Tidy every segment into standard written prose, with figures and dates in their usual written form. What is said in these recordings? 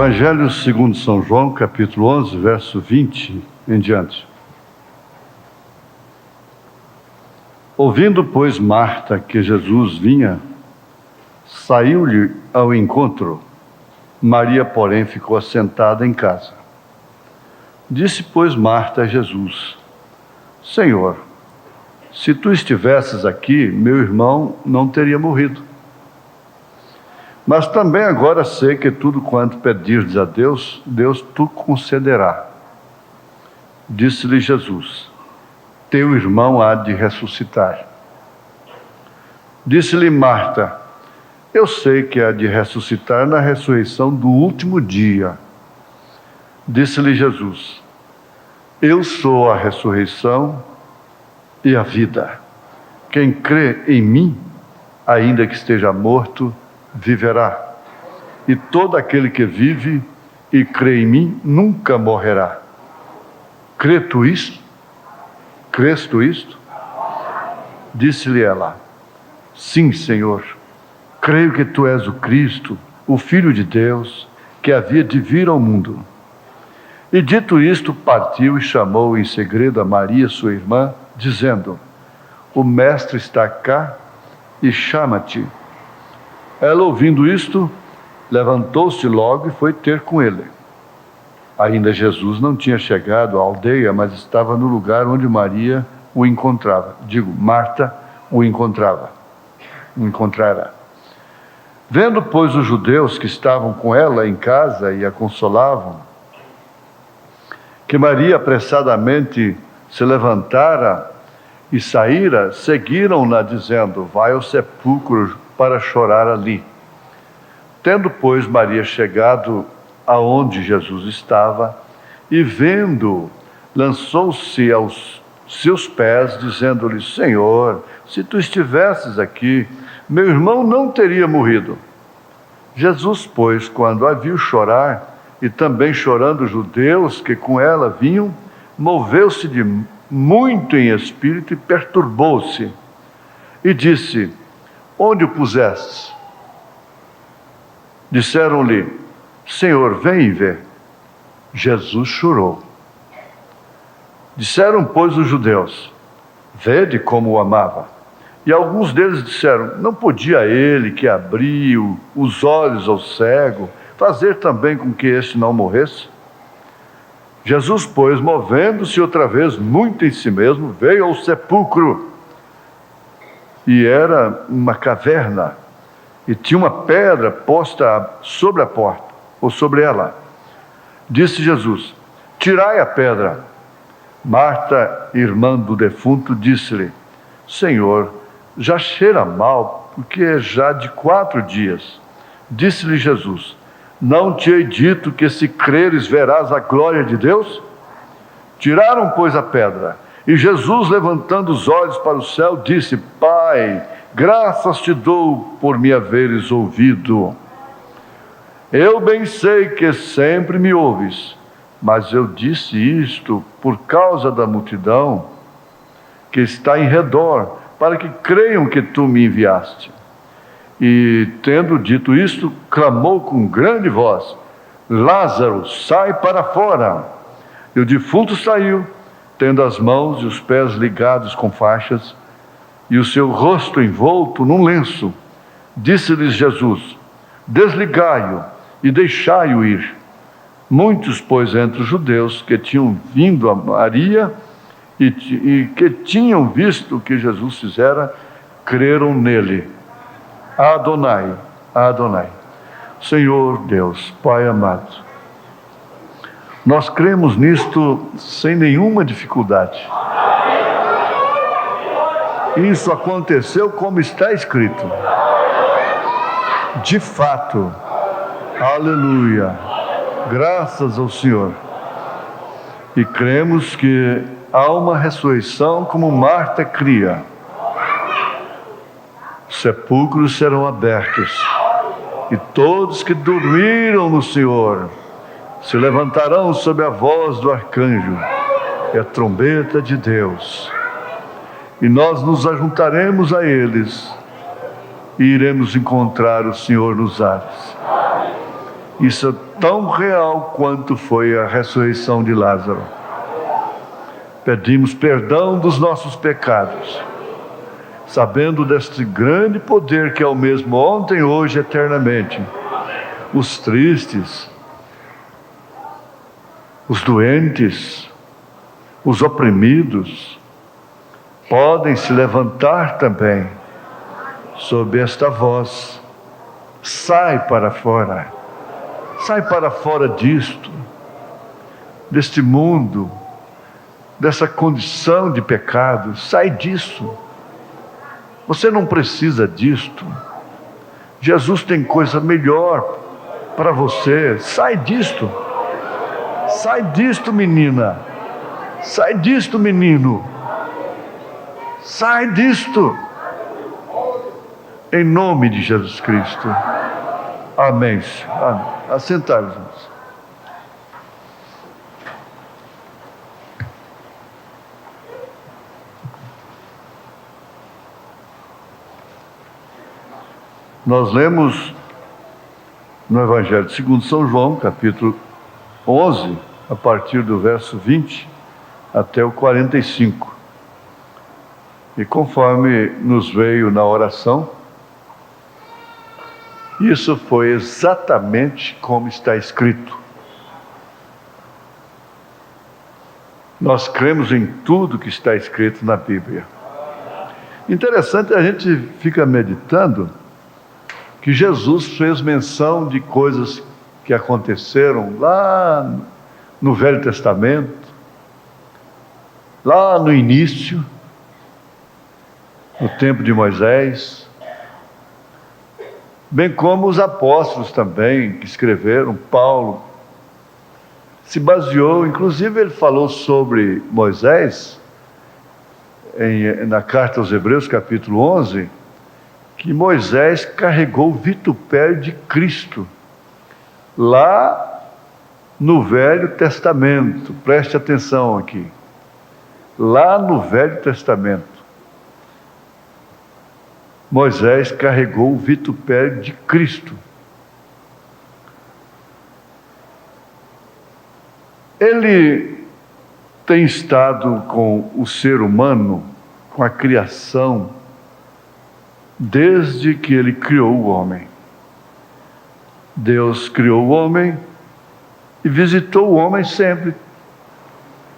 Evangelho segundo São João, capítulo 11, verso 20 em diante. Ouvindo, pois, Marta que Jesus vinha, saiu-lhe ao encontro. Maria, porém, ficou assentada em casa. Disse, pois, Marta a Jesus: Senhor, se tu estivesses aqui, meu irmão não teria morrido. Mas também agora sei que tudo quanto pedires a Deus, Deus tu concederá. Disse-lhe Jesus: teu irmão há de ressuscitar. Disse-lhe Marta: eu sei que há de ressuscitar na ressurreição do último dia. Disse-lhe Jesus: eu sou a ressurreição e a vida. Quem crê em mim, ainda que esteja morto, viverá. E todo aquele que vive e crê em mim nunca morrerá. Crês tu isto? Crês tu isto? Disse-lhe ela: sim, Senhor. Creio que tu és o Cristo, o Filho de Deus, que havia de vir ao mundo. E dito isto, partiu e chamou em segredo a Maria, sua irmã, dizendo: o Mestre está cá e chama-te. Ela, ouvindo isto, levantou-se logo e foi ter com ele. Ainda Jesus não tinha chegado à aldeia, mas estava no lugar onde Maria o encontrava. Marta o encontrará. Vendo, pois, os judeus que estavam com ela em casa e a consolavam, que Maria apressadamente se levantara e saíra, seguiram-na, dizendo: vai ao sepulcro para chorar ali. Tendo, pois, Maria chegado aonde Jesus estava, e vendo, lançou-se aos seus pés, dizendo-lhe: Senhor, se tu estivesses aqui, meu irmão não teria morrido. Jesus, pois, quando a viu chorar, e também chorando os judeus que com ela vinham, moveu-se de muito em espírito e perturbou-se, e disse: onde o pusestes? Disseram-lhe: Senhor, vem e vê. Jesus chorou. Disseram, pois, os judeus: vede como o amava. E alguns deles disseram: não podia ele, que abriu os olhos ao cego, fazer também com que este não morresse? Jesus, pois, movendo-se outra vez muito em si mesmo, veio ao sepulcro. E era uma caverna, e tinha uma pedra posta sobre a porta, ou sobre ela. Disse Jesus: tirai a pedra. Marta, irmã do defunto, disse-lhe: Senhor, já cheira mal, porque é já de 4 dias. Disse-lhe Jesus: não te hei dito que se creres verás a glória de Deus? Tiraram, pois, a pedra. E Jesus, levantando os olhos para o céu, disse: Pai, graças te dou por me haveres ouvido. Eu bem sei que sempre me ouves, mas eu disse isto por causa da multidão que está em redor, para que creiam que tu me enviaste. E, tendo dito isto, clamou com grande voz: Lázaro, sai para fora. E o defunto saiu, tendo as mãos e os pés ligados com faixas, e o seu rosto envolto num lenço. Disse-lhes Jesus: desligai-o e deixai-o ir. Muitos, pois, entre os judeus que tinham vindo a Maria e que tinham visto o que Jesus fizera, creram nele. Adonai, Adonai. Senhor Deus, Pai amado, nós cremos nisto sem nenhuma dificuldade. Isso aconteceu como está escrito. De fato, aleluia, graças ao Senhor. E cremos que há uma ressurreição como Marta cria. Os sepulcros serão abertos, e todos que dormiram no Senhor se levantarão sob a voz do arcanjo e a trombeta de Deus, e nós nos ajuntaremos a eles e iremos encontrar o Senhor nos ares. Isso é tão real quanto foi a ressurreição de Lázaro. Pedimos perdão dos nossos pecados, sabendo deste grande poder que é o mesmo ontem, hoje e eternamente. Os tristes, os doentes, os oprimidos, podem se levantar também sob esta voz. Sai para fora disto, deste mundo, dessa condição de pecado. Sai disso. Você não precisa disto. Jesus tem coisa melhor para você. Sai disto. Sai disto, menina. Sai disto, menino. Sai disto. Em nome de Jesus Cristo. Amém. Amém. Assentar-vos, irmãos. Nós lemos no Evangelho segundo São João, capítulo 11, a partir do verso 20 até o 45. E conforme nos veio na oração, isso foi exatamente como está escrito. Nós cremos em tudo que está escrito na Bíblia. Interessante, a gente fica meditando que Jesus fez menção de coisas que aconteceram lá no Velho Testamento, lá no início, no tempo de Moisés, bem como os apóstolos também que escreveram. Paulo se baseou, inclusive ele falou sobre Moisés na carta aos Hebreus, capítulo 11, que Moisés carregou o vitupério de Cristo lá no Velho Testamento. Preste atenção aqui. Lá no Velho Testamento, Moisés carregou o vitupério de Cristo. Ele tem estado com o ser humano, com a criação, desde que ele criou o homem. Deus criou o homem e visitou o homem sempre.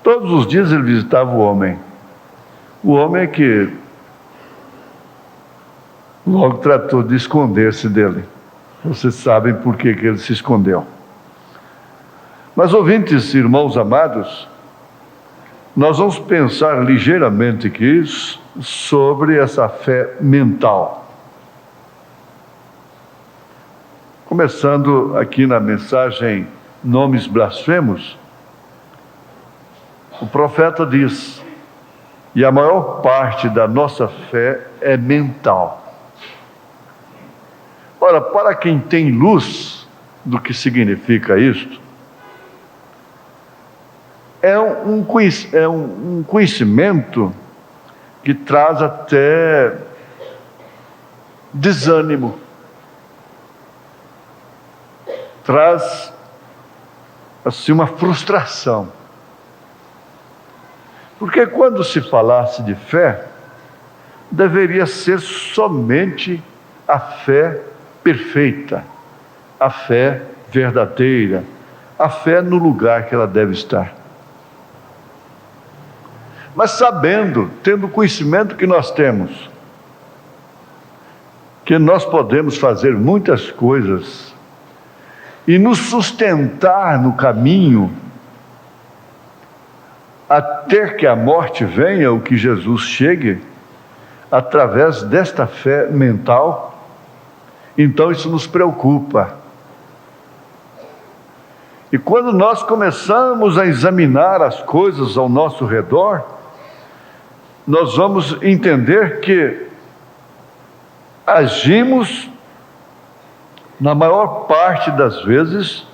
Todos os dias ele visitava o homem. O homem é que logo tratou de esconder-se dele. Vocês sabem por que ele se escondeu. Mas, ouvintes, irmãos amados, nós vamos pensar ligeiramente aqui sobre essa fé mental. Começando aqui na mensagem Nomes Blasfemos, o profeta diz: e a maior parte da nossa fé é mental. Ora, para quem tem luz do que significa isto, é um conhecimento que traz até desânimo, traz assim uma frustração. Porque quando se falasse de fé, deveria ser somente a fé perfeita, a fé verdadeira, a fé no lugar que ela deve estar. Mas sabendo, tendo o conhecimento que nós temos, que nós podemos fazer muitas coisas e nos sustentar no caminho até que a morte venha, ou que Jesus chegue, através desta fé mental, então isso nos preocupa. E quando nós começamos a examinar as coisas ao nosso redor, nós vamos entender que agimos, na maior parte das vezes,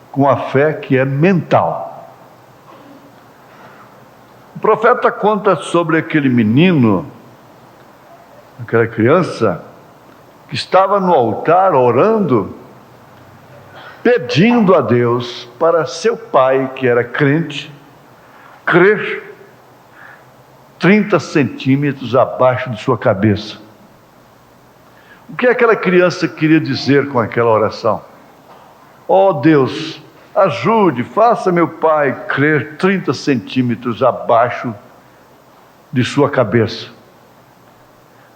com a fé que é mental. O profeta conta sobre aquele menino, aquela criança, que estava no altar orando, pedindo a Deus para seu pai, que era crente, crer 30 centímetros abaixo de sua cabeça. O que aquela criança queria dizer com aquela oração? Ó Deus, ajude, faça meu pai crer 30 centímetros abaixo de sua cabeça.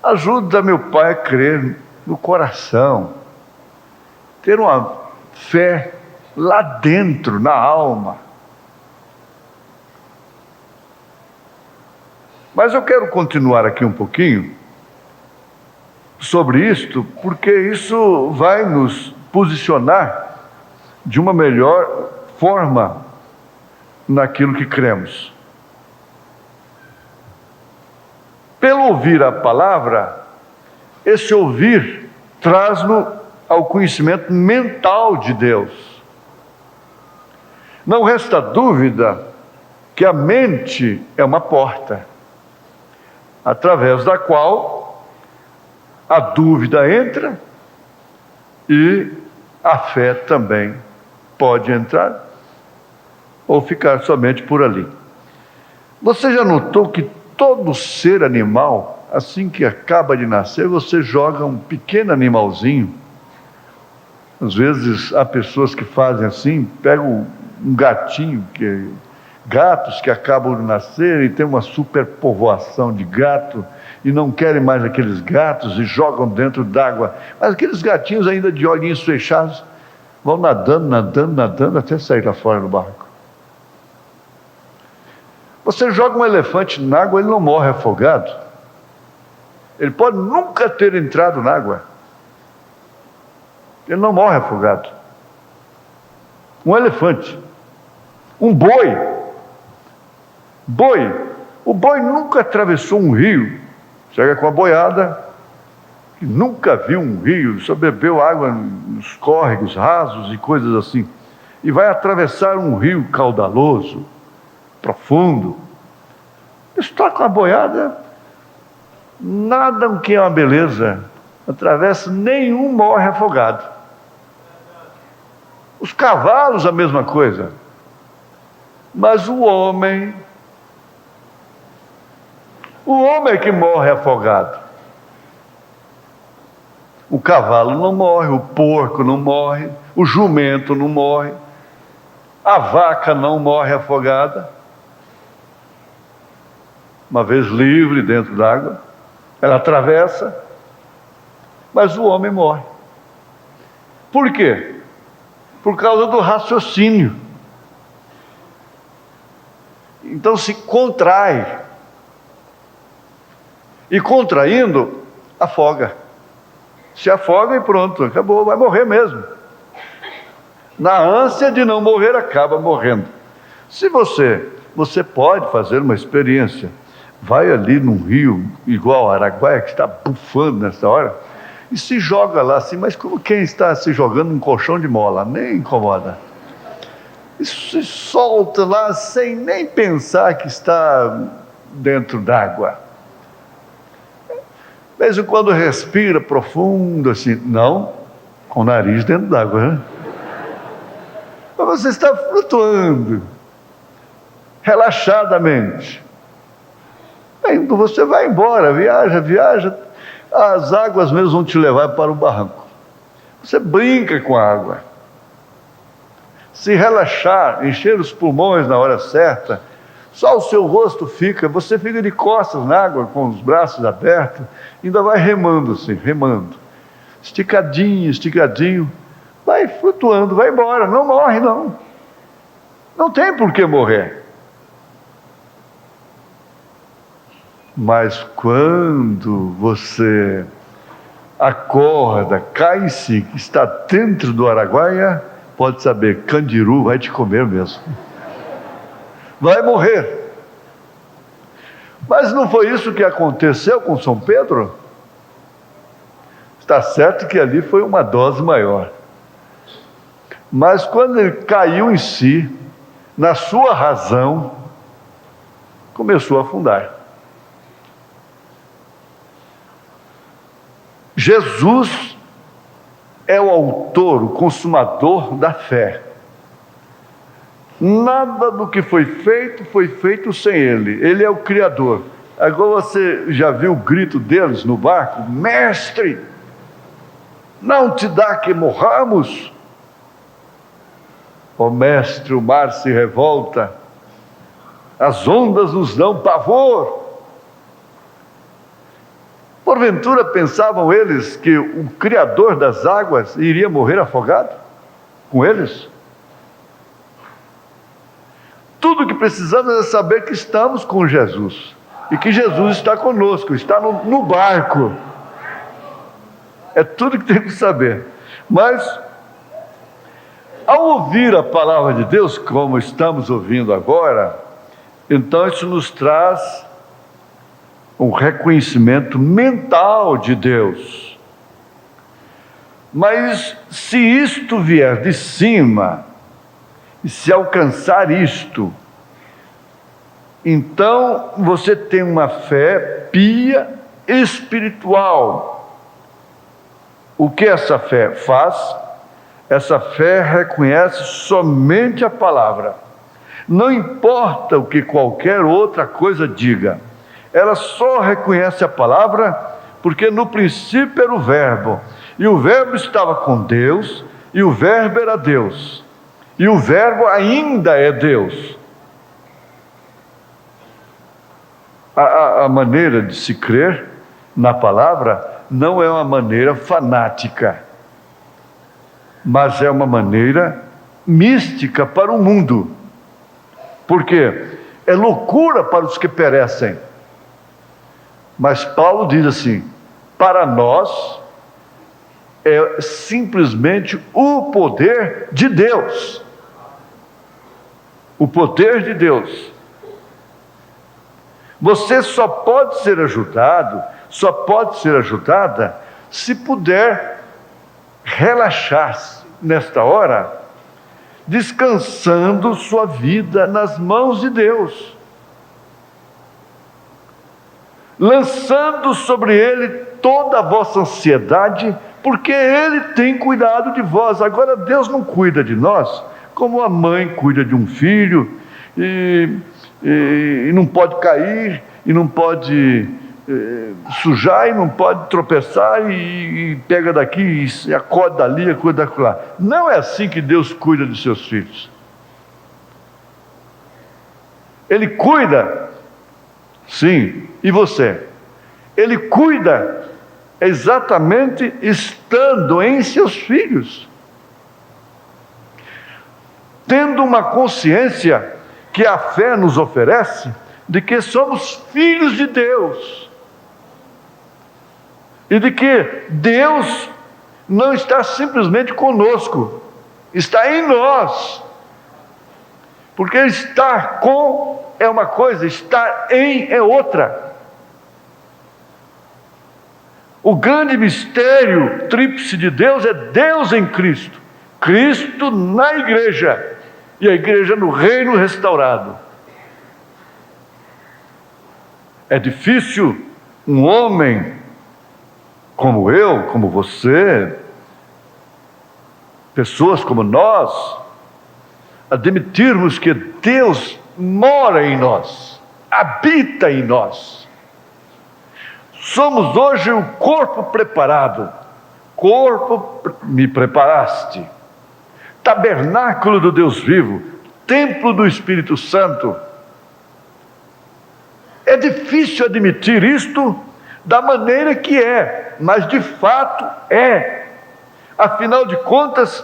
Ajuda meu pai a crer no coração, ter uma fé lá dentro, na alma. Mas eu quero continuar aqui um pouquinho sobre isto, porque isso vai nos posicionar de uma melhor forma naquilo que cremos. Pelo ouvir a palavra, esse ouvir traz-nos ao conhecimento mental de Deus. Não resta dúvida que a mente é uma porta, através da qual a dúvida entra e a fé também pode entrar ou ficar somente por ali. Você já notou que todo ser animal, assim que acaba de nascer, você joga um pequeno animalzinho? Às vezes há pessoas que fazem assim, pegam um gatinho, gatos que acabam de nascer e tem uma superpovoação de gato e não querem mais aqueles gatos e jogam dentro d'água. Mas aqueles gatinhos ainda de olhinhos fechados vão nadando, nadando, nadando até sair lá fora do barco. Você joga um elefante na água, ele não morre afogado. Ele pode nunca ter entrado na água. Ele não morre afogado. Um elefante. Um boi. O boi nunca atravessou um rio. Chega com a boiada, que nunca viu um rio, só bebeu água nos córregos rasos e coisas assim. E vai atravessar um rio caudaloso, profundo. Está com a boiada, nadam que é uma beleza, atravessa, nenhum morre afogado. Os cavalos a mesma coisa. Mas o homem é que morre afogado. O cavalo não morre, o porco não morre, o jumento não morre, a vaca não morre afogada. Uma vez livre dentro d'água, ela atravessa, mas o homem morre. Por quê? Por causa do raciocínio. Então se contrai. E contraindo, afoga. Se afoga e pronto, acabou, vai morrer mesmo. Na ânsia de não morrer, acaba morrendo. Se você pode fazer uma experiência. Vai ali num rio, igual a Araguaia, que está bufando nessa hora, e se joga lá assim, mas como quem está se jogando num colchão de mola, nem incomoda. E se solta lá sem nem pensar que está dentro d'água. De vez em quando respira profundo assim, não, com o nariz dentro d'água, né? Mas você está flutuando, relaxadamente. Aí você vai embora, viaja, as águas mesmo vão te levar para o barranco. Você brinca com a água. Se relaxar, encher os pulmões na hora certa, só o seu rosto você fica de costas na água, com os braços abertos, ainda vai remando assim, remando. Esticadinho, vai flutuando, vai embora, não morre não. Não tem por que morrer. Mas quando você acorda, cai em si, que está dentro do Araguaia, pode saber, Candiru vai te comer mesmo. Vai morrer. Mas não foi isso que aconteceu com São Pedro? Está certo que ali foi uma dose maior. Mas quando ele caiu em si, na sua razão, começou a afundar. Jesus é o autor, o consumador da fé. Nada do que foi feito sem Ele. Ele é o Criador. Agora você já viu o grito deles no barco? Mestre, não te dá que morramos? Ó mestre, o mar se revolta, as ondas nos dão pavor. Porventura pensavam eles que o Criador das águas iria morrer afogado com eles? Tudo o que precisamos é saber que estamos com Jesus e que Jesus está conosco, está no barco. É tudo que temos que saber. Mas, ao ouvir a palavra de Deus, como estamos ouvindo agora, então isso nos traz um reconhecimento mental de Deus. Mas se isto vier de cima, e se alcançar isto, então você tem uma fé pia espiritual. O que essa fé faz? Essa fé reconhece somente a palavra. Não importa o que qualquer outra coisa diga. Ela só reconhece a palavra porque no princípio era o Verbo. E o Verbo estava com Deus, e o Verbo era Deus. E o Verbo ainda é Deus. A maneira de se crer na palavra não é uma maneira fanática, mas é uma maneira mística para o mundo. Por quê? É loucura para os que perecem. Mas Paulo diz assim: para nós é simplesmente o poder de Deus. O poder de Deus. Você só pode ser ajudado, só pode ser ajudada, se puder relaxar-se nesta hora, descansando sua vida nas mãos de Deus, lançando sobre Ele toda a vossa ansiedade, porque Ele tem cuidado de vós. Agora, Deus não cuida de nós como a mãe cuida de um filho, e não pode cair, e não pode sujar, e não pode tropeçar, e pega daqui, e acode dali, acode daquela. Não é assim que Deus cuida de seus filhos. Ele cuida, sim, e você? Ele cuida exatamente estando em seus filhos, tendo uma consciência que a fé nos oferece de que somos filhos de Deus e de que Deus não está simplesmente conosco, está em nós. Porque estar com é uma coisa, estar em é outra. O grande mistério tríplice de Deus é Deus em Cristo, Cristo na igreja e a igreja no reino restaurado. É difícil um homem como eu, como você, pessoas como nós, admitirmos que Deus mora em nós, habita em nós. Somos hoje o corpo preparado. Corpo, me preparaste. Tabernáculo do Deus vivo, templo do Espírito Santo. É difícil admitir isto da maneira que é, mas de fato é. Afinal de contas,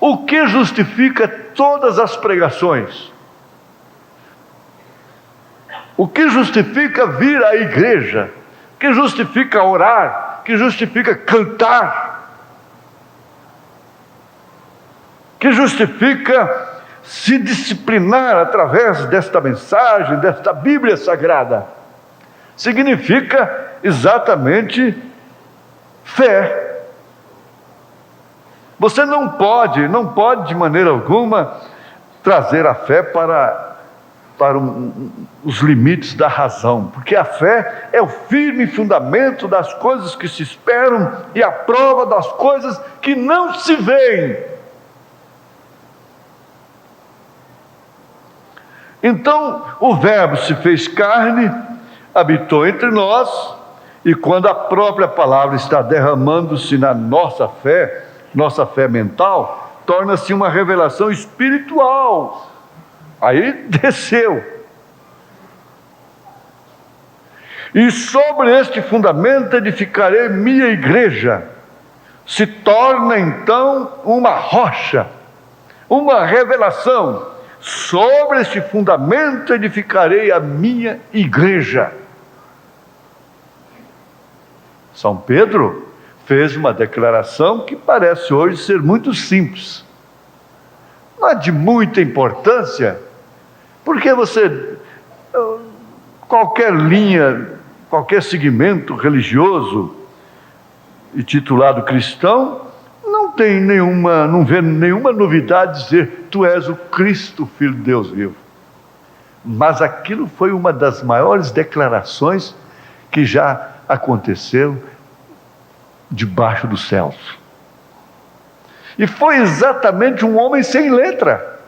o que justifica todas as pregações? O que justifica vir à igreja? O que justifica orar? O que justifica cantar? O que justifica se disciplinar através desta mensagem, desta Bíblia Sagrada? Significa exatamente fé. Você não pode de maneira alguma trazer a fé para para os limites da razão, porque a fé é o firme fundamento das coisas que se esperam e a prova das coisas que não se veem. Então o Verbo se fez carne, habitou entre nós, e quando a própria palavra está derramando-se na nossa fé mental, torna-se uma revelação espiritual. Aí desceu. E sobre este fundamento edificarei minha igreja. Se torna então uma rocha, uma revelação. Sobre este fundamento edificarei a minha igreja. São Pedro fez uma declaração que parece hoje ser muito simples, mas de muita importância, porque qualquer linha, qualquer segmento religioso e titulado cristão, não vê nenhuma novidade dizer: tu és o Cristo, Filho de Deus vivo. Mas aquilo foi uma das maiores declarações que já aconteceu debaixo dos céus. E foi exatamente um homem sem letra.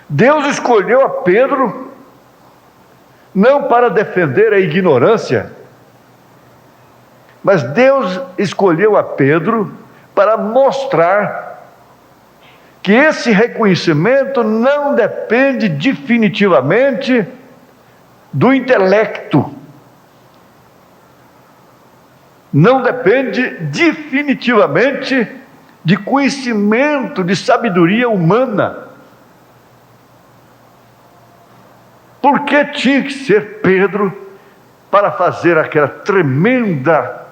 Deus escolheu a Pedro não para defender a ignorância, mas Deus escolheu a Pedro para mostrar que esse reconhecimento não depende definitivamente do intelecto, não depende definitivamente de conhecimento, de sabedoria humana. Por que tinha que ser Pedro para fazer aquela tremenda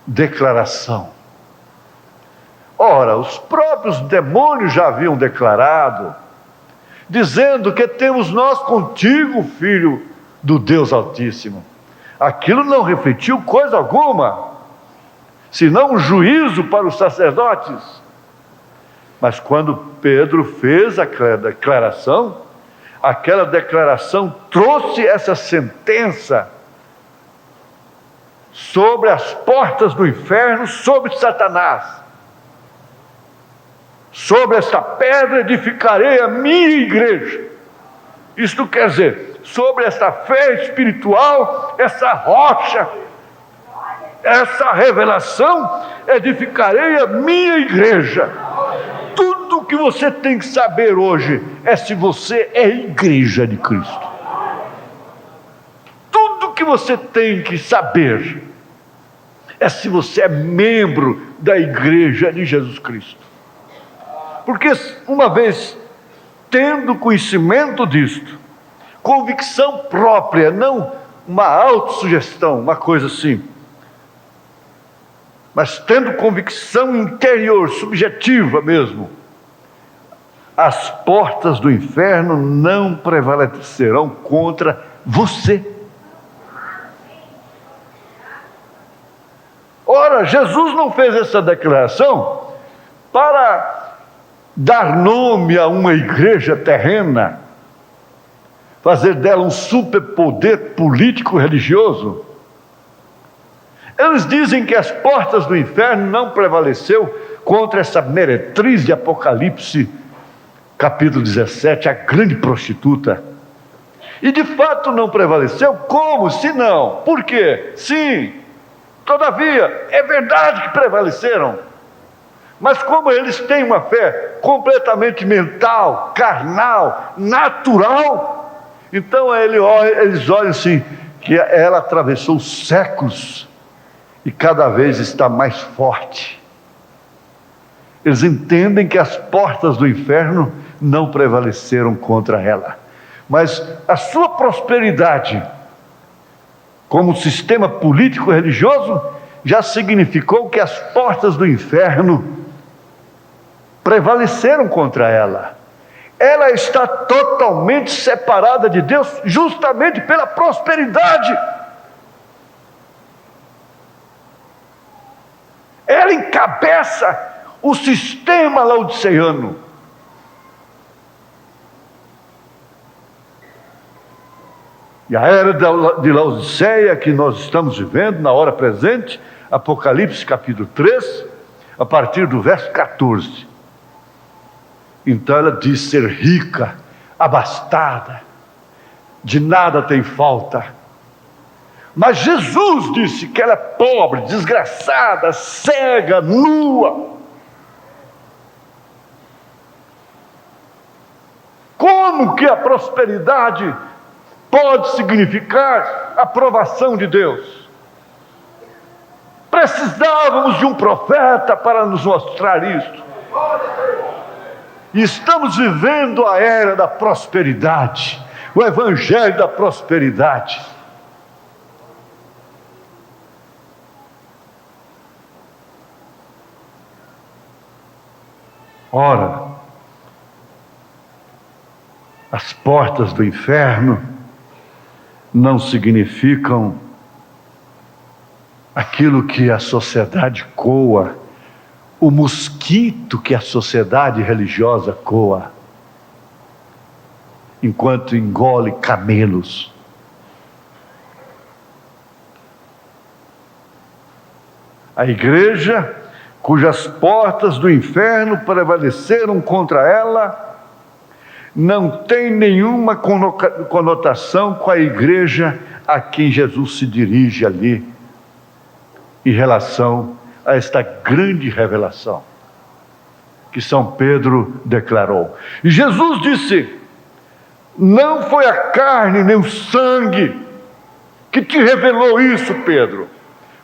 declaração? Ora, os próprios demônios já haviam declarado, dizendo que temos nós contigo, Filho do Deus Altíssimo. Aquilo não refletiu coisa alguma, senão um juízo para os sacerdotes. Mas quando Pedro fez aquela declaração trouxe essa sentença sobre as portas do inferno, sobre Satanás. Sobre esta pedra edificarei a minha igreja. Isto quer dizer, sobre esta fé espiritual, essa rocha, essa revelação, edificarei a minha igreja. Tudo o que você tem que saber hoje é se você é igreja de Cristo. Tudo o que você tem que saber é se você é membro da igreja de Jesus Cristo. Porque uma vez tendo conhecimento disto, convicção própria, não uma autossugestão, uma coisa assim, mas tendo convicção interior, subjetiva mesmo, as portas do inferno não prevalecerão contra você. Ora, Jesus não fez essa declaração para dar nome a uma igreja terrena, fazer dela um superpoder político-religioso. Eles dizem que as portas do inferno não prevaleceu contra essa meretriz de Apocalipse, capítulo 17, a grande prostituta. E de fato não prevaleceu. Como? Se não? Por quê? Sim, todavia, é verdade que prevaleceram. Mas como eles têm uma fé completamente mental, carnal, natural, então eles olham assim, que ela atravessou séculos e cada vez está mais forte. Eles entendem que as portas do inferno não prevaleceram contra ela, mas a sua prosperidade como sistema político religioso já significou que as portas do inferno prevaleceram contra ela. Ela está totalmente separada de Deus justamente pela prosperidade. Ela encabeça o sistema laodiceano. E a era de Laodiceia que nós estamos vivendo na hora presente, Apocalipse capítulo 3, a partir do verso 14. Então ela diz ser rica, abastada, de nada tem falta. Mas Jesus disse que ela é pobre, desgraçada, cega, nua. Como que a prosperidade pode significar a aprovação de Deus? Precisávamos de um profeta para nos mostrar isso. E estamos vivendo a era da prosperidade, o evangelho da prosperidade. Ora, as portas do inferno não significam aquilo que a sociedade coa, o mosquito que a sociedade religiosa coa, enquanto engole camelos. A igreja, cujas portas do inferno prevaleceram contra ela, não tem nenhuma conotação com a igreja a quem Jesus se dirige ali, em relação a esta grande revelação que São Pedro declarou. E Jesus disse: não foi a carne nem o sangue que te revelou isso, Pedro.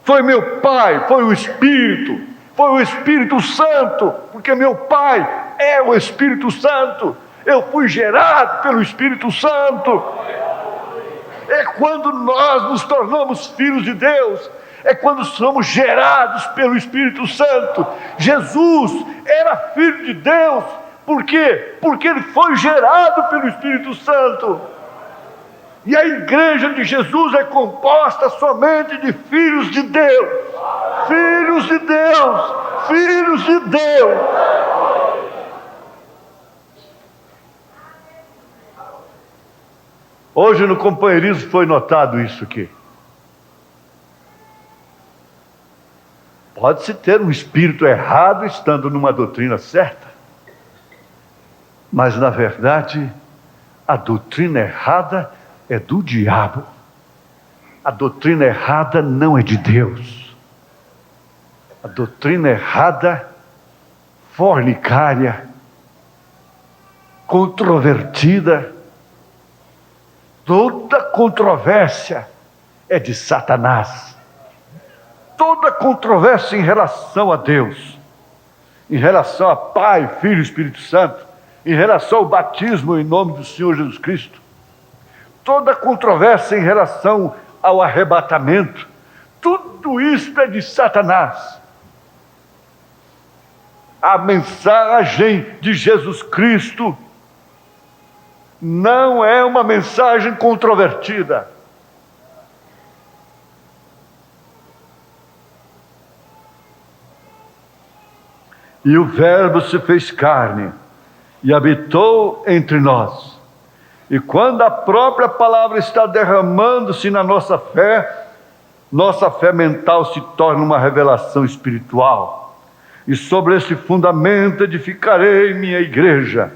Foi meu Pai, foi o Espírito Santo, porque meu Pai é o Espírito Santo. Eu fui gerado pelo Espírito Santo. É quando nós nos tornamos filhos de Deus, é quando somos gerados pelo Espírito Santo. Jesus era filho de Deus. Por quê? Porque ele foi gerado pelo Espírito Santo. E a igreja de Jesus é composta somente de filhos de Deus. Filhos de Deus. Filhos de Deus. Hoje no companheirismo foi notado isso aqui. Pode-se ter um espírito errado estando numa doutrina certa, mas na verdade a doutrina errada é do diabo. A doutrina errada não é de Deus. A doutrina errada, fornicária, controvertida, toda controvérsia é de Satanás. Toda controvérsia em relação a Deus, em relação a Pai, Filho e Espírito Santo, em relação ao batismo em nome do Senhor Jesus Cristo, toda controvérsia em relação ao arrebatamento, tudo isso é de Satanás. A mensagem de Jesus Cristo não é uma mensagem controvertida. E o Verbo se fez carne e habitou entre nós. E quando a própria palavra está derramando-se na nossa fé mental se torna uma revelação espiritual. E sobre esse fundamento edificarei minha igreja.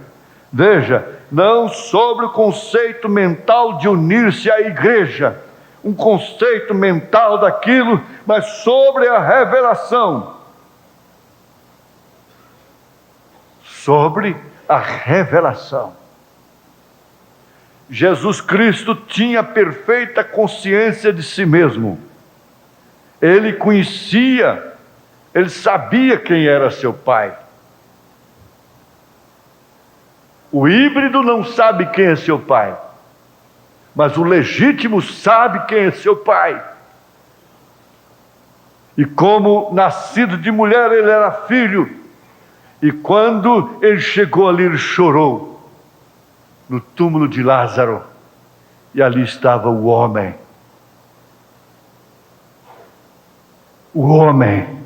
Veja, não sobre o conceito mental de unir-se à igreja, um conceito mental daquilo, mas sobre a revelação. Sobre a revelação. Jesus Cristo tinha perfeita consciência de si mesmo. Ele conhecia, ele sabia quem era seu Pai. O híbrido não sabe quem é seu pai, mas o legítimo sabe quem é seu pai. E como nascido de mulher, ele era filho. E quando ele chegou ali, ele chorou no túmulo de Lázaro. E ali estava o homem. O homem.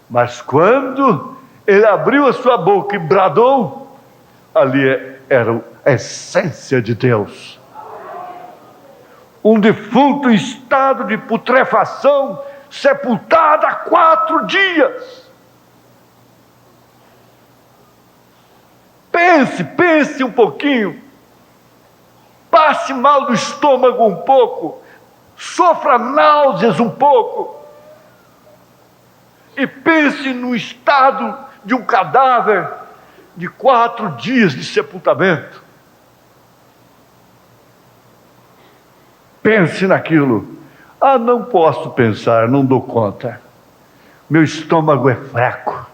Mas quando ele abriu a sua boca e bradou, ali era a essência de Deus. um defunto em estado de putrefação, sepultado há 4 dias. Pense um pouquinho. Passe mal do estômago um pouco, sofra náuseas um pouco, e pense no estado de um cadáver de 4 dias de sepultamento. Pense naquilo. Ah, não posso pensar, não dou conta. Meu estômago é fraco.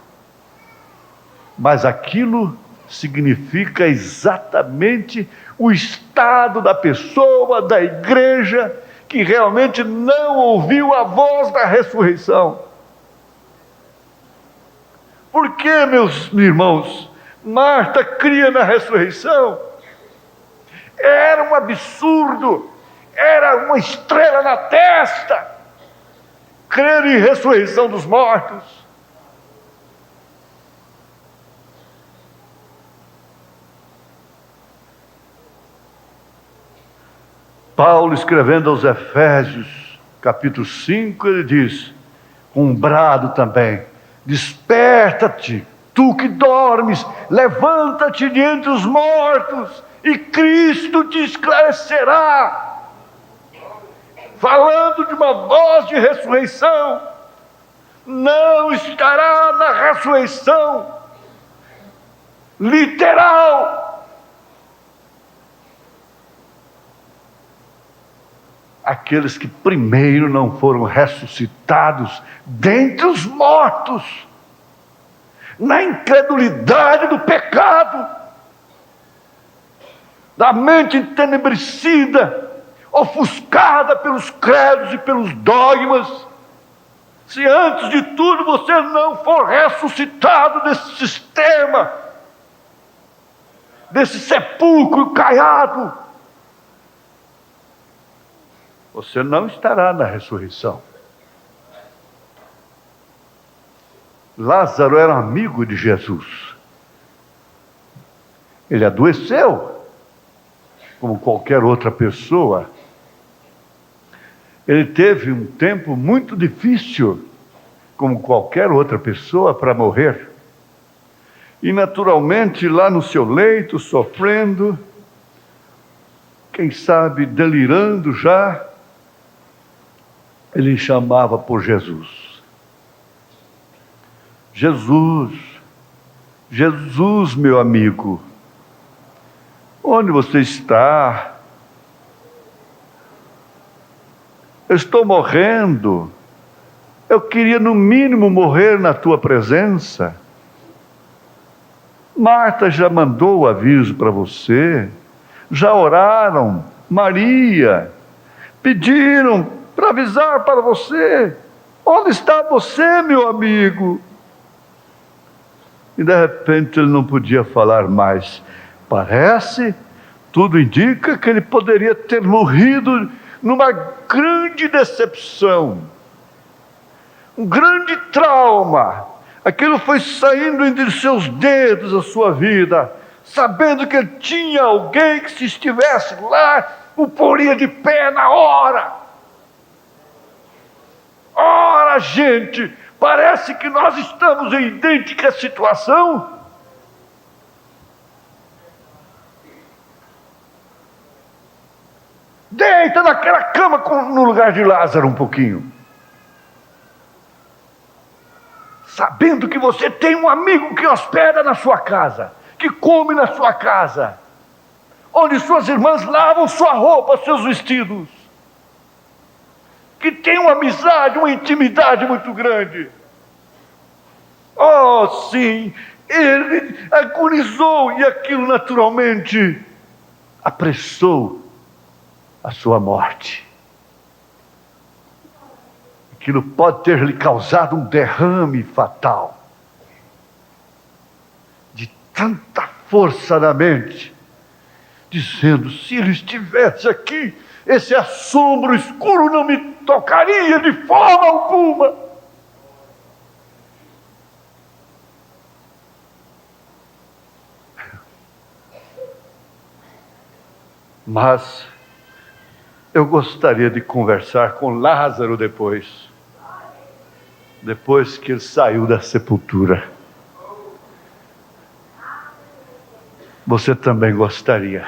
Mas aquilo significa exatamente o estado da pessoa, da igreja, que realmente não ouviu a voz da ressurreição. Por que, meus irmãos, Marta cria na ressurreição? Era um absurdo, era uma estrela na testa, crer em ressurreição dos mortos. Paulo, escrevendo aos Efésios, capítulo 5, ele diz, com um brado também: desperta-te, tu que dormes, levanta-te de entre os mortos, e Cristo te esclarecerá. Falando de uma voz de ressurreição, não estará na ressurreição literal. Aqueles que primeiro não foram ressuscitados dentre os mortos, na incredulidade do pecado, da mente entenebrecida, ofuscada pelos credos e pelos dogmas. Se antes de tudo você não for ressuscitado desse sistema, desse sepulcro caiado, você não estará na ressurreição. Lázaro era amigo de Jesus. Ele adoeceu, como qualquer outra pessoa. Ele teve um tempo muito difícil, como qualquer outra pessoa, para morrer. E naturalmente, lá no seu leito, sofrendo, quem sabe delirando já, ele chamava por Jesus. Jesus, Jesus, meu amigo, onde você está? Eu estou morrendo. Eu queria no mínimo morrer na tua presença. Marta já mandou o aviso para você, já oraram, Maria, pediram para avisar para você. Onde está você, meu amigo? E de repente ele não podia falar mais. Parece, tudo indica que ele poderia ter morrido numa grande decepção, um grande trauma. Aquilo foi saindo entre seus dedos a sua vida, sabendo que ele tinha alguém que, se estivesse lá, o poria de pé na hora. Ora, gente, parece que nós estamos em idêntica situação. Deita naquela cama no lugar de Lázaro um pouquinho, sabendo que você tem um amigo que hospeda na sua casa, que come na sua casa, onde suas irmãs lavam sua roupa, seus vestidos, que tem uma amizade, uma intimidade muito grande. Oh, sim, ele agonizou, e aquilo naturalmente apressou a sua morte. Aquilo pode ter lhe causado um derrame fatal, de tanta força na mente, dizendo: se ele estivesse aqui, esse assombro escuro não me tocaria de forma alguma. Mas Eu gostaria de conversar com Lázaro depois que ele saiu da sepultura. Você também gostaria?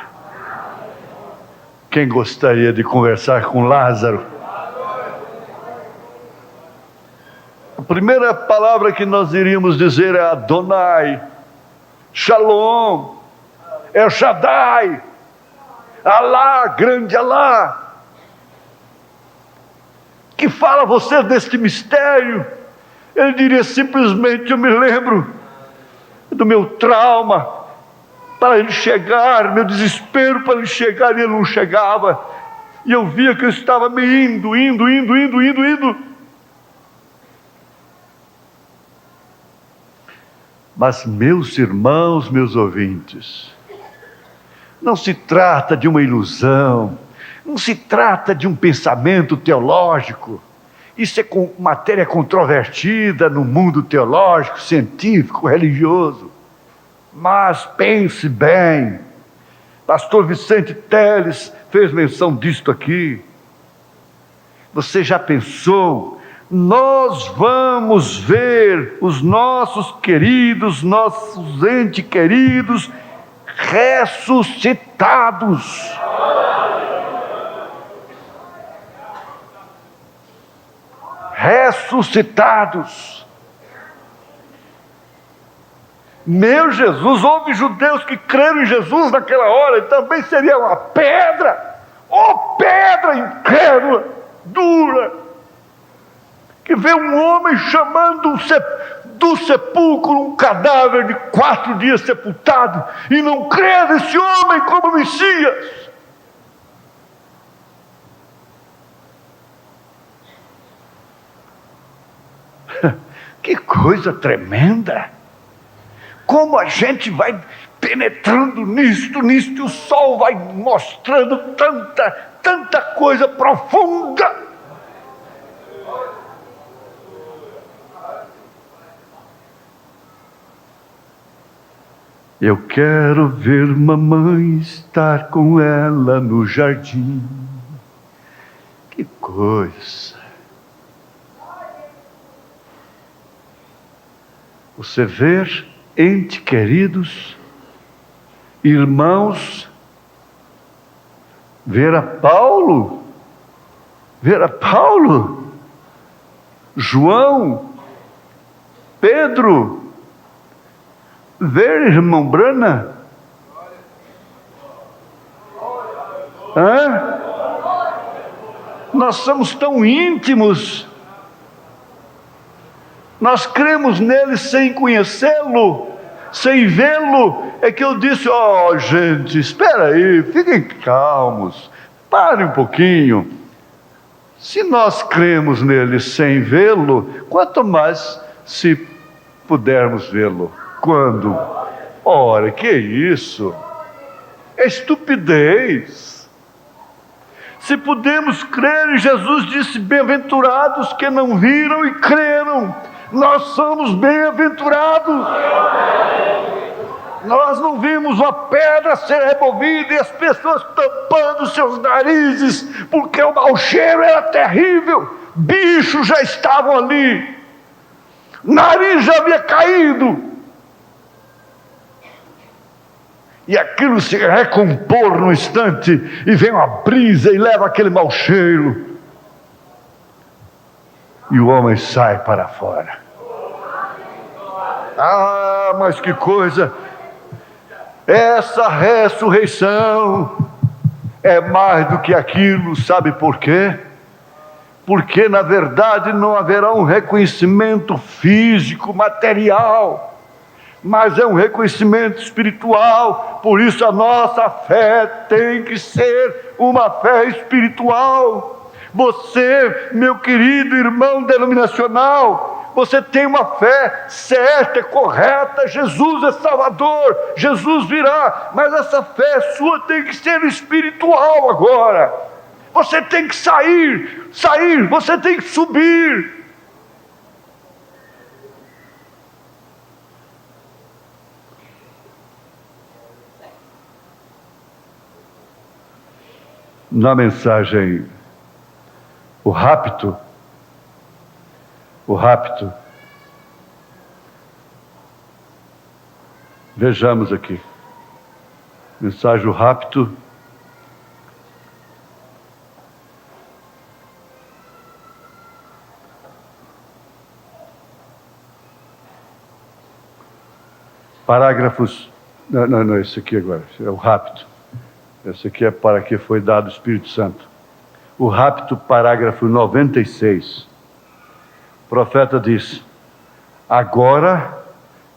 Quem gostaria de conversar com Lázaro? A primeira palavra que nós iríamos dizer é Adonai, Shalom, El Shaddai, Alá, grande Alá. Que fala você deste mistério? Ele diria simplesmente: eu me lembro do meu trauma, para ele chegar, meu desespero para ele chegar, e ele não chegava, e eu via que eu estava me indo. Mas, meus irmãos, meus ouvintes, não se trata de uma ilusão, não se trata de um pensamento teológico. Isso é matéria controvertida no mundo teológico, científico, religioso. Mas pense bem, pastor Vicente Teles fez menção disto aqui. Você já pensou? Nós vamos ver os nossos queridos, nossos entes queridos ressuscitados. Ressuscitados. Meu Jesus, houve judeus que creram em Jesus naquela hora, e também seria uma pedra, pedra incrédula, dura, que vê um homem chamando do sepulcro um cadáver de 4 dias sepultado, e não crê nesse homem como Messias. Que coisa tremenda! Como a gente vai penetrando nisto, e o sol vai mostrando tanta coisa profunda. Eu quero ver mamãe estar com ela no jardim. Que coisa! Você ver entes queridos, irmãos, ver a Paulo, João, Pedro, ver irmão Brana, nós somos tão íntimos. Nós cremos nele sem conhecê-lo, sem vê-lo. É que eu disse: gente, espera aí, fiquem calmos, parem um pouquinho. Se nós cremos nele sem vê-lo, quanto mais se pudermos vê-lo. Quando? Ora, que isso? É estupidez. Se podemos crer, e Jesus disse: bem-aventurados que não viram e creram. Nós somos bem-aventurados. Nós não vimos uma pedra ser removida e as pessoas tampando seus narizes, porque o mau cheiro era terrível. Bichos já estavam ali, nariz já havia caído, e aquilo se recompor no instante, e vem uma brisa e leva aquele mau cheiro, e o homem sai para fora. Mas que coisa! Essa ressurreição é mais do que aquilo, sabe por quê? Porque na verdade não haverá um reconhecimento físico, material, mas é um reconhecimento espiritual. Por isso a nossa fé tem que ser uma fé espiritual. Você, meu querido irmão denominacional, você tem uma fé certa, correta. Jesus é Salvador, Jesus virá, mas essa fé sua tem que ser espiritual agora. Você tem que sair, você tem que subir. na mensagem, o rapto, vejamos aqui, mensagem, o rapto, parágrafos, não, esse aqui agora, é o rapto. Esse aqui é para que foi dado o Espírito Santo. O rapto, parágrafo 96. O profeta diz: agora,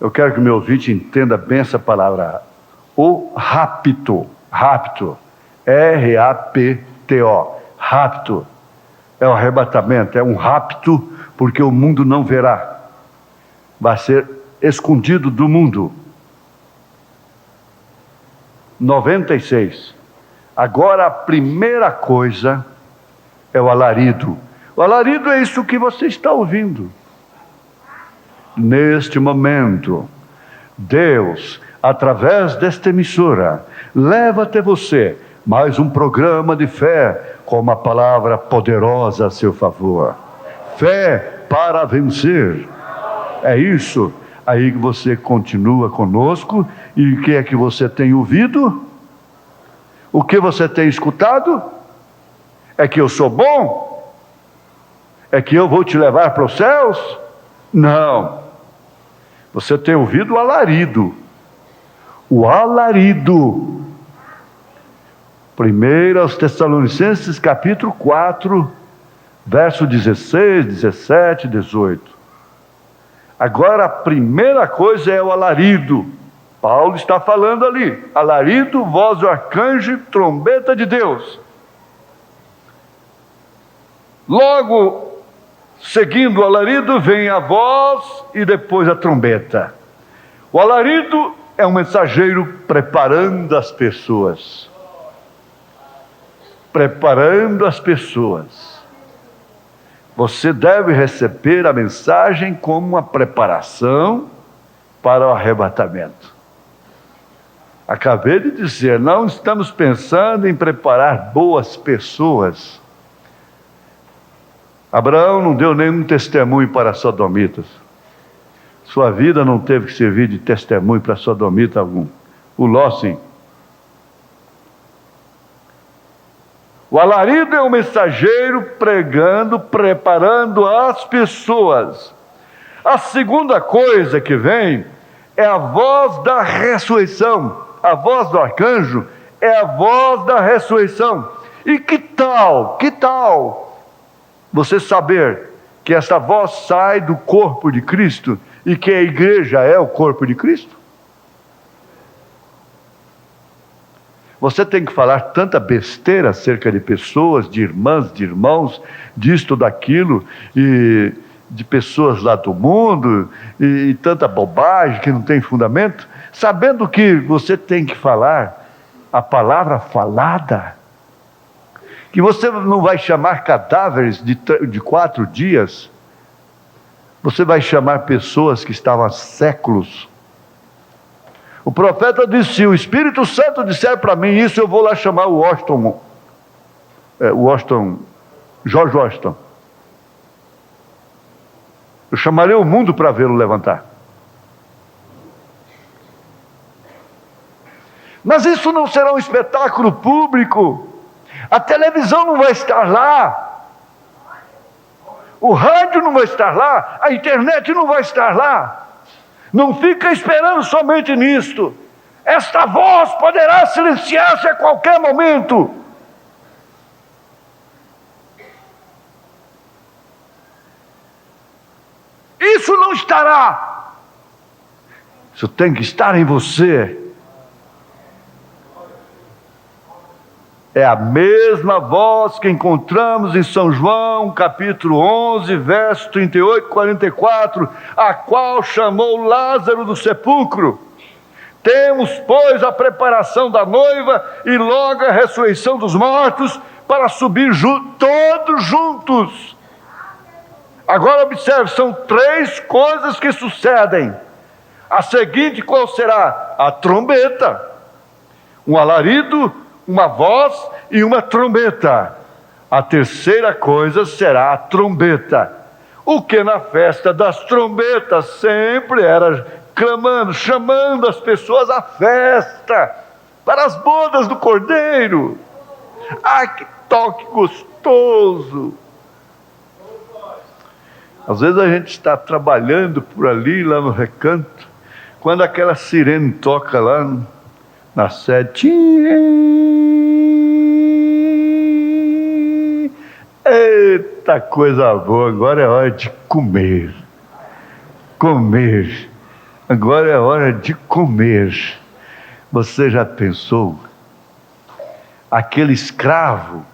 eu quero que o meu ouvinte entenda bem essa palavra. O rapto, R-A-P-T-O, rapto, é o arrebatamento, é um rapto, porque o mundo não verá. Vai ser escondido do mundo. 96. Agora a primeira coisa é o alarido. O alarido é isso que você está ouvindo. Neste momento, Deus, através desta emissora, leva até você mais um programa de fé com uma palavra poderosa a seu favor. Fé para vencer. É isso. Aí que você continua conosco. E o que é que você tem ouvido? O que você tem escutado? É que eu sou bom? É que eu vou te levar para os céus? Não. Você tem ouvido o alarido. O alarido. 1 Tessalonicenses capítulo 4, verso 16, 17, 18. Agora a primeira coisa é o alarido. Paulo está falando ali: alarido, voz do arcanjo, trombeta de Deus. Logo, seguindo o alarido, vem a voz e depois a trombeta. O alarido é um mensageiro preparando as pessoas. Preparando as pessoas. Você deve receber a mensagem como uma preparação para o arrebatamento. Acabei de dizer, não estamos pensando em preparar boas pessoas. Abraão não deu nenhum testemunho para sodomitas. Sua vida não teve que servir de testemunho para sodomita algum. O Ló, sim. O alarido é um mensageiro pregando, preparando as pessoas. A segunda coisa que vem é a voz da ressurreição. A voz do arcanjo é a voz da ressurreição. E que tal você saber que essa voz sai do corpo de Cristo e que a igreja é o corpo de Cristo? Você tem que falar tanta besteira acerca de pessoas, de irmãs, de irmãos, disto, daquilo, e de pessoas lá do mundo, e tanta bobagem que não tem fundamento, sabendo que você tem que falar a palavra falada, que você não vai chamar cadáveres de 4 dias, você vai chamar pessoas que estavam há séculos. O profeta disse: se o Espírito Santo disser para mim isso, eu vou lá chamar o George Washington. Eu chamarei o mundo para vê-lo levantar. Mas isso não será um espetáculo público. A televisão não vai estar lá. O rádio não vai estar lá. A internet não vai estar lá. Não fica esperando somente nisto. Esta voz poderá silenciar-se a qualquer momento. Isso não estará. Isso tem que estar em você. É a mesma voz que encontramos em São João, capítulo 11, verso 38 e 44, a qual chamou Lázaro do sepulcro. Temos, pois, a preparação da noiva e logo a ressurreição dos mortos para subir todos juntos. Agora observe, são 3 coisas que sucedem. A seguinte qual será? A trombeta, um alarido, uma voz e uma trombeta. A terceira coisa será a trombeta. O que na festa das trombetas sempre era clamando, chamando as pessoas à festa, para as bodas do Cordeiro. Ah, que toque gostoso! Às vezes a gente está trabalhando por ali, lá no recanto, quando aquela sirene toca lá na sede. Eita coisa boa, agora é hora de comer. Comer. Agora é hora de comer. Você já pensou? Aquele escravo,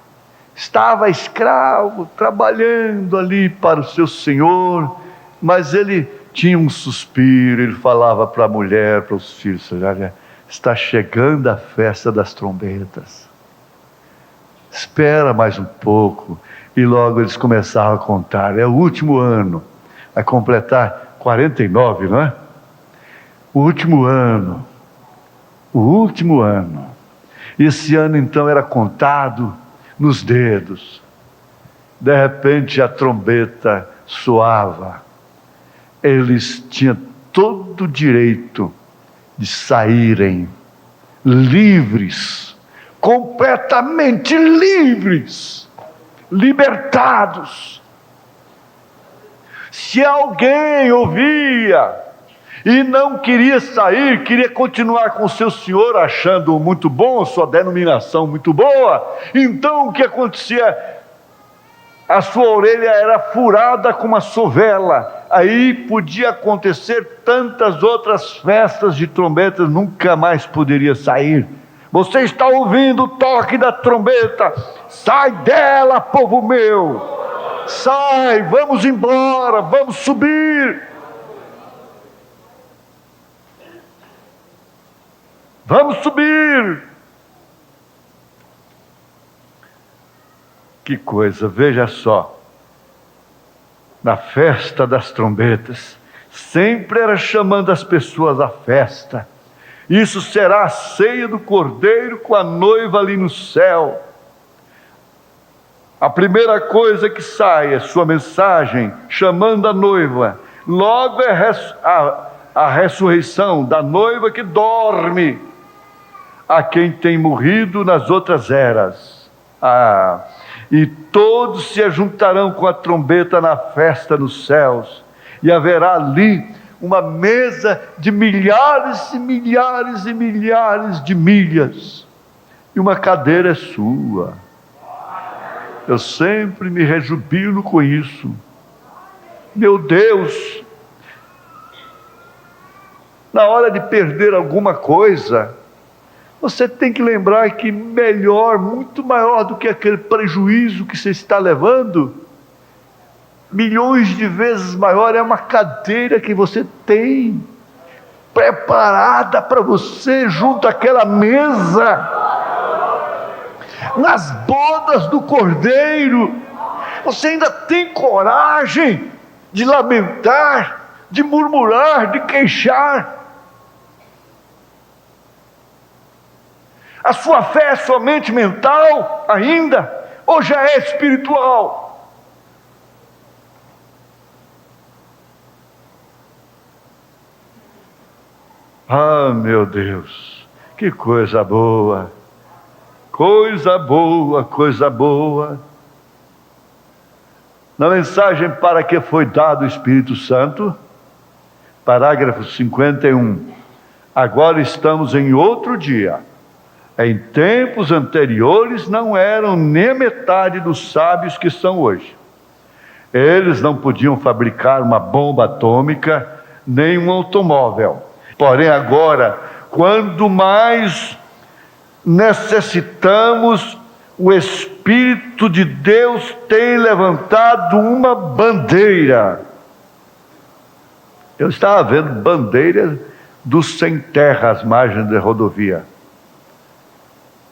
estava escravo, trabalhando ali para o seu senhor, mas ele tinha um suspiro, ele falava para a mulher, para os filhos: olha, está chegando a festa das trombetas. Espera mais um pouco. E logo eles começaram a contar. É o último ano. Vai completar 49, não é? O último ano. O último ano. Esse ano então era contado nos dedos. De repente a trombeta soava. Eles tinham todo o direito de saírem livres, completamente livres, libertados. Se alguém ouvia e não queria sair, queria continuar com o seu senhor, achando muito bom, sua denominação muito boa, então o que acontecia? A sua orelha era furada com uma sovela. Aí podia acontecer tantas outras festas de trombetas, nunca mais poderia sair. Você está ouvindo o toque da trombeta? Sai dela, povo meu! Sai, vamos embora, vamos subir. Vamos subir. Que coisa, veja só. Na festa das trombetas, sempre era chamando as pessoas à festa. Isso será a ceia do Cordeiro com a noiva ali no céu. A primeira coisa que sai é sua mensagem, chamando a noiva. Logo é a ressurreição da noiva que dorme, a quem tem morrido nas outras eras. E todos se ajuntarão com a trombeta na festa nos céus, e haverá ali uma mesa de milhares e milhares e milhares de milhas, e uma cadeira é sua. Eu sempre me rejubilo com isso. Meu Deus, na hora de perder alguma coisa, você tem que lembrar que melhor, muito maior do que aquele prejuízo que você está levando, milhões de vezes maior, é uma cadeira que você tem preparada para você junto àquela mesa, nas bodas do Cordeiro. Você ainda tem coragem de lamentar, de murmurar, de queixar? A sua fé é somente mental ainda, ou já é espiritual? Ah, meu Deus, que coisa boa, coisa boa, coisa boa. Na mensagem para que foi dado o Espírito Santo, parágrafo 51, agora estamos em outro dia. Em tempos anteriores não eram nem a metade dos sábios que são hoje. Eles não podiam fabricar uma bomba atômica, nem um automóvel. Porém agora, quando mais necessitamos, o Espírito de Deus tem levantado uma bandeira. Eu estava vendo bandeiras dos sem terra às margens da rodovia.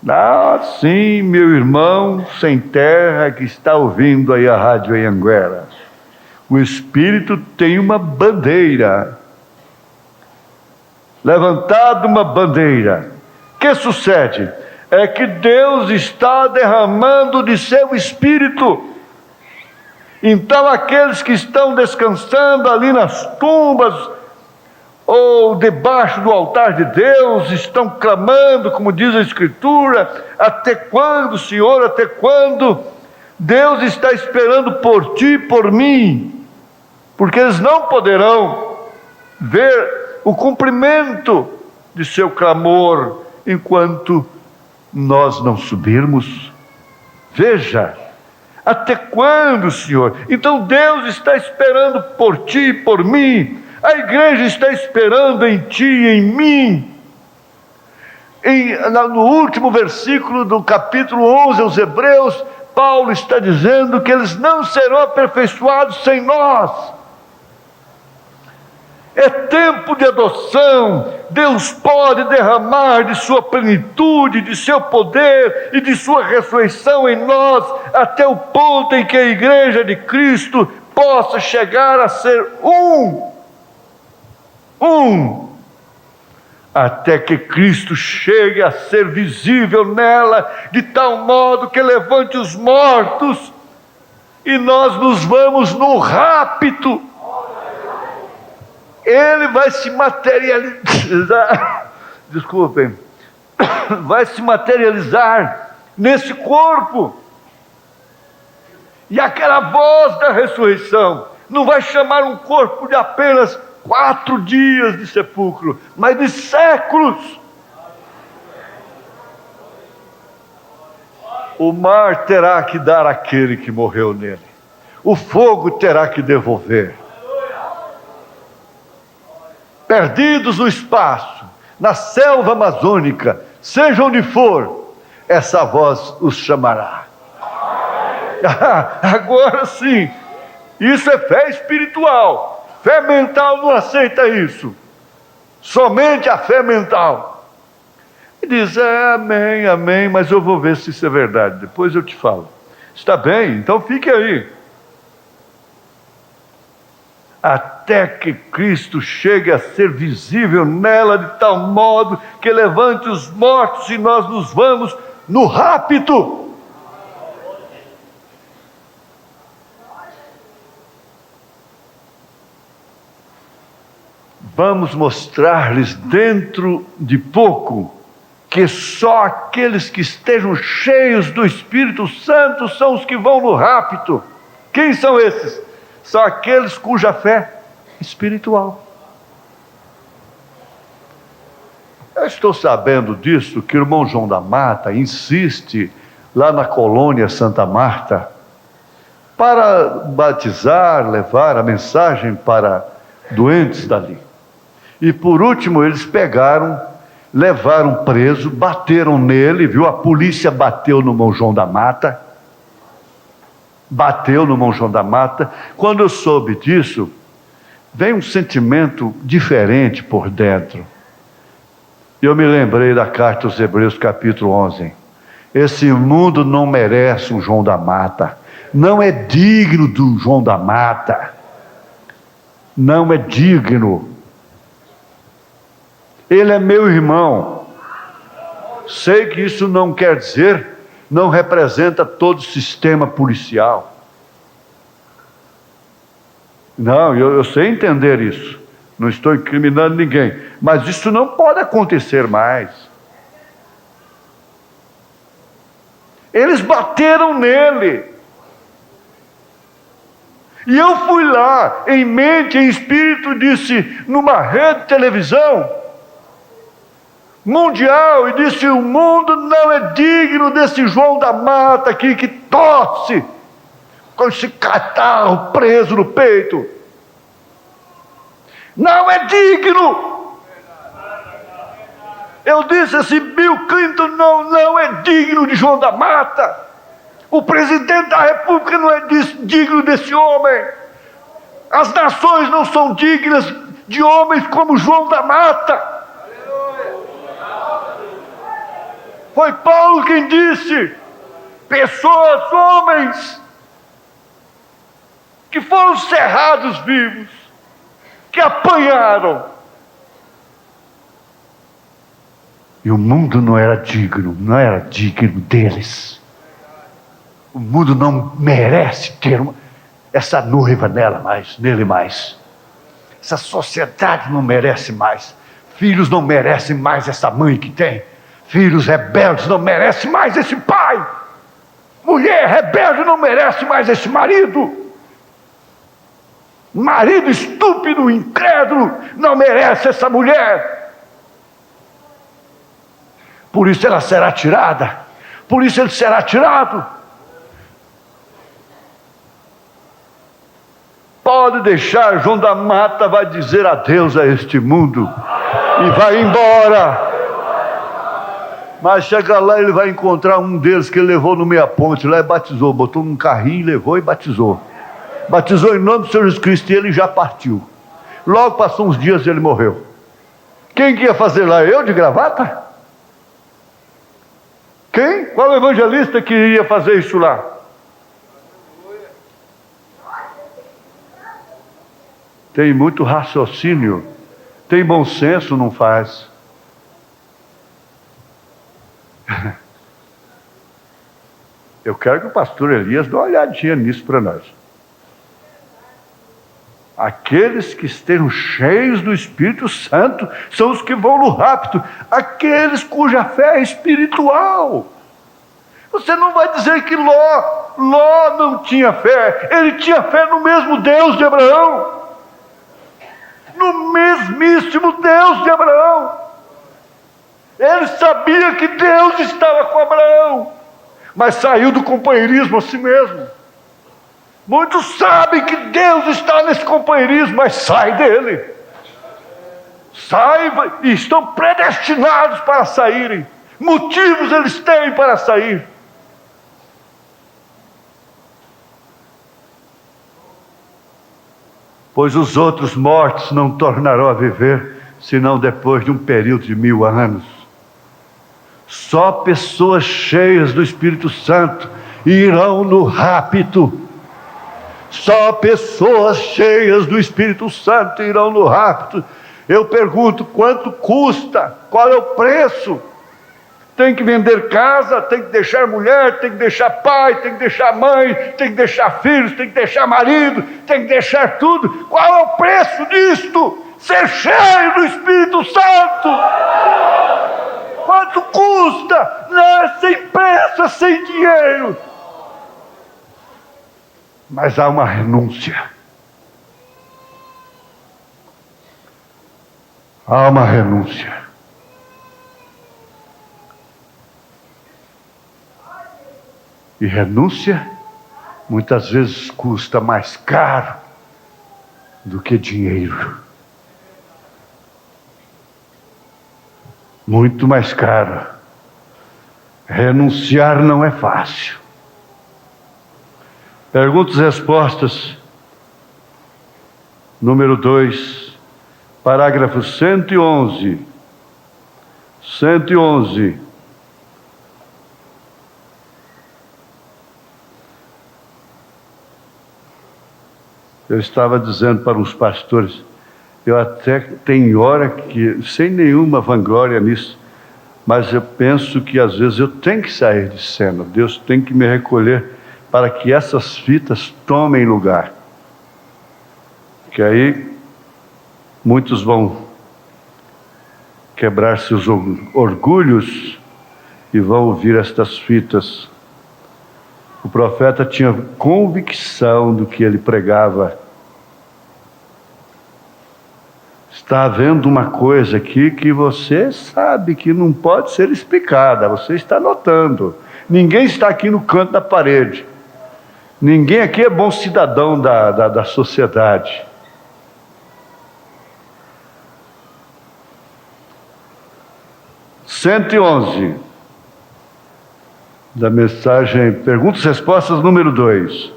Ah, sim, meu irmão sem terra que está ouvindo aí a Rádio Anhanguera. O Espírito tem uma bandeira. Levantada uma bandeira. O que sucede? é que Deus está derramando de seu Espírito. Então aqueles que estão descansando ali nas tumbas, ou debaixo do altar de Deus, estão clamando, como diz a Escritura: até quando, Senhor, até quando? Deus está esperando por ti e por mim, porque eles não poderão ver o cumprimento de seu clamor enquanto nós não subirmos. Veja, até quando, Senhor? Então Deus está esperando por ti e por mim. A igreja está esperando em ti e em mim. No último versículo do capítulo 11 aos Hebreus, Paulo está dizendo que eles não serão aperfeiçoados sem nós. É tempo de adoção. Deus pode derramar de sua plenitude, de seu poder e de sua ressurreição em nós, até o ponto em que a igreja de Cristo possa chegar a ser até que Cristo chegue a ser visível nela, de tal modo que levante os mortos, e nós nos vamos no rapto. Ele vai se materializar, desculpem, vai se materializar nesse corpo, e aquela voz da ressurreição não vai chamar um corpo de apenas 4 dias de sepulcro, mas de séculos. O mar terá que dar àquele que morreu nele, o fogo terá que devolver. Perdidos no espaço, na selva amazônica, seja onde for, essa voz os chamará. Agora sim, isso é fé espiritual. Fé mental não aceita isso. Somente a fé mental. E diz: amém, amém, mas eu vou ver se isso é verdade, depois eu te falo. Está bem, então fique aí. Até que Cristo chegue a ser visível nela, de tal modo que levante os mortos e nós nos vamos no rapto. Vamos mostrar-lhes dentro de pouco que só aqueles que estejam cheios do Espírito Santo são os que vão no rapto. Quem são esses? São aqueles cuja fé espiritual. Eu estou sabendo disso, que o irmão João da Mata insiste lá na colônia Santa Marta para batizar, levar a mensagem para doentes dali. E por último eles levaram preso, bateram nele, viu? A polícia bateu no irmão João da Mata. Quando eu soube disso, veio um sentimento diferente por dentro. Eu me lembrei da carta aos Hebreus capítulo 11. Esse mundo não merece um João da Mata. Não é digno do João da Mata. Não é digno. Ele é meu irmão. Sei que isso não quer dizer, não representa todo o sistema policial. Não, eu sei entender isso. Não estou incriminando ninguém. Mas isso não pode acontecer mais. Eles bateram nele. E eu fui lá, em mente, em espírito, disse, numa rede de televisão mundial, e disse: o mundo não é digno desse João da Mata aqui que tosse com esse catarro preso no peito. Não é digno. Eu disse assim: Bill Clinton não é digno de João da Mata. O presidente da República não é digno desse homem. As nações não são dignas de homens como João da Mata. Foi Paulo quem disse: pessoas, homens, que foram cerrados vivos, que apanharam, E o mundo não era digno deles. O mundo não merece ter essa noiva nele mais. Essa sociedade não merece mais. Filhos não merecem mais essa mãe que tem. Filhos rebeldes não merecem mais esse pai. Mulher rebelde não merece mais esse marido. Marido estúpido, incrédulo, não merece essa mulher. Por isso ela será tirada. Por isso ele será tirado. Pode deixar, João da Mata vai dizer adeus a este mundo e vai embora. Mas chega lá, ele vai encontrar um deles que ele levou no meia ponte lá e batizou, botou num carrinho, levou e batizou. Batizou em nome do Senhor Jesus Cristo e ele já partiu. Logo passou uns dias e ele morreu. Quem que ia fazer lá? Eu de gravata? Quem? Qual evangelista que ia fazer isso lá? Tem muito raciocínio, tem bom senso, não faz. Eu quero que o pastor Elias dê uma olhadinha nisso para nós. Aqueles que estejam cheios do Espírito Santo são os que vão no rapto. Aqueles cuja fé é espiritual. Você não vai dizer que Ló não tinha fé. Ele tinha fé no mesmo Deus de Abraão. No mesmíssimo Deus de Abraão. Ele sabia que Deus estava com Abraão, mas saiu do companheirismo a si mesmo. Muitos sabem que Deus está nesse companheirismo, mas sai dele. Saiba, e estão predestinados para saírem. Motivos eles têm para sair. Pois os outros mortos não tornarão a viver, senão depois de um período de 1000 anos. Só pessoas cheias do Espírito Santo irão no rapto. Só pessoas cheias do Espírito Santo irão no rapto. Eu pergunto, quanto custa? Qual é o preço? Tem que vender casa, tem que deixar mulher, tem que deixar pai, tem que deixar mãe, tem que deixar filhos, tem que deixar marido, tem que deixar tudo. Qual é o preço disto? Ser cheio do Espírito Santo. Quanto custa? Não é sem pressa, sem dinheiro. Mas há uma renúncia. Há uma renúncia. E renúncia muitas vezes custa mais caro do que dinheiro. Muito mais caro. Renunciar não é fácil. Perguntas e respostas. Número 2, parágrafo 111. 111. Eu estava dizendo para os pastores, eu até tenho hora que, sem nenhuma vanglória nisso, mas eu penso que às vezes eu tenho que sair de cena, Deus tem que me recolher para que essas fitas tomem lugar. Que aí muitos vão quebrar seus orgulhos e vão ouvir estas fitas. O profeta tinha convicção do que ele pregava. Está havendo uma coisa aqui que você sabe que não pode ser explicada, você está notando. Ninguém está aqui no canto da parede. Ninguém aqui é bom cidadão da sociedade. (111) da mensagem Perguntas e Respostas número 2.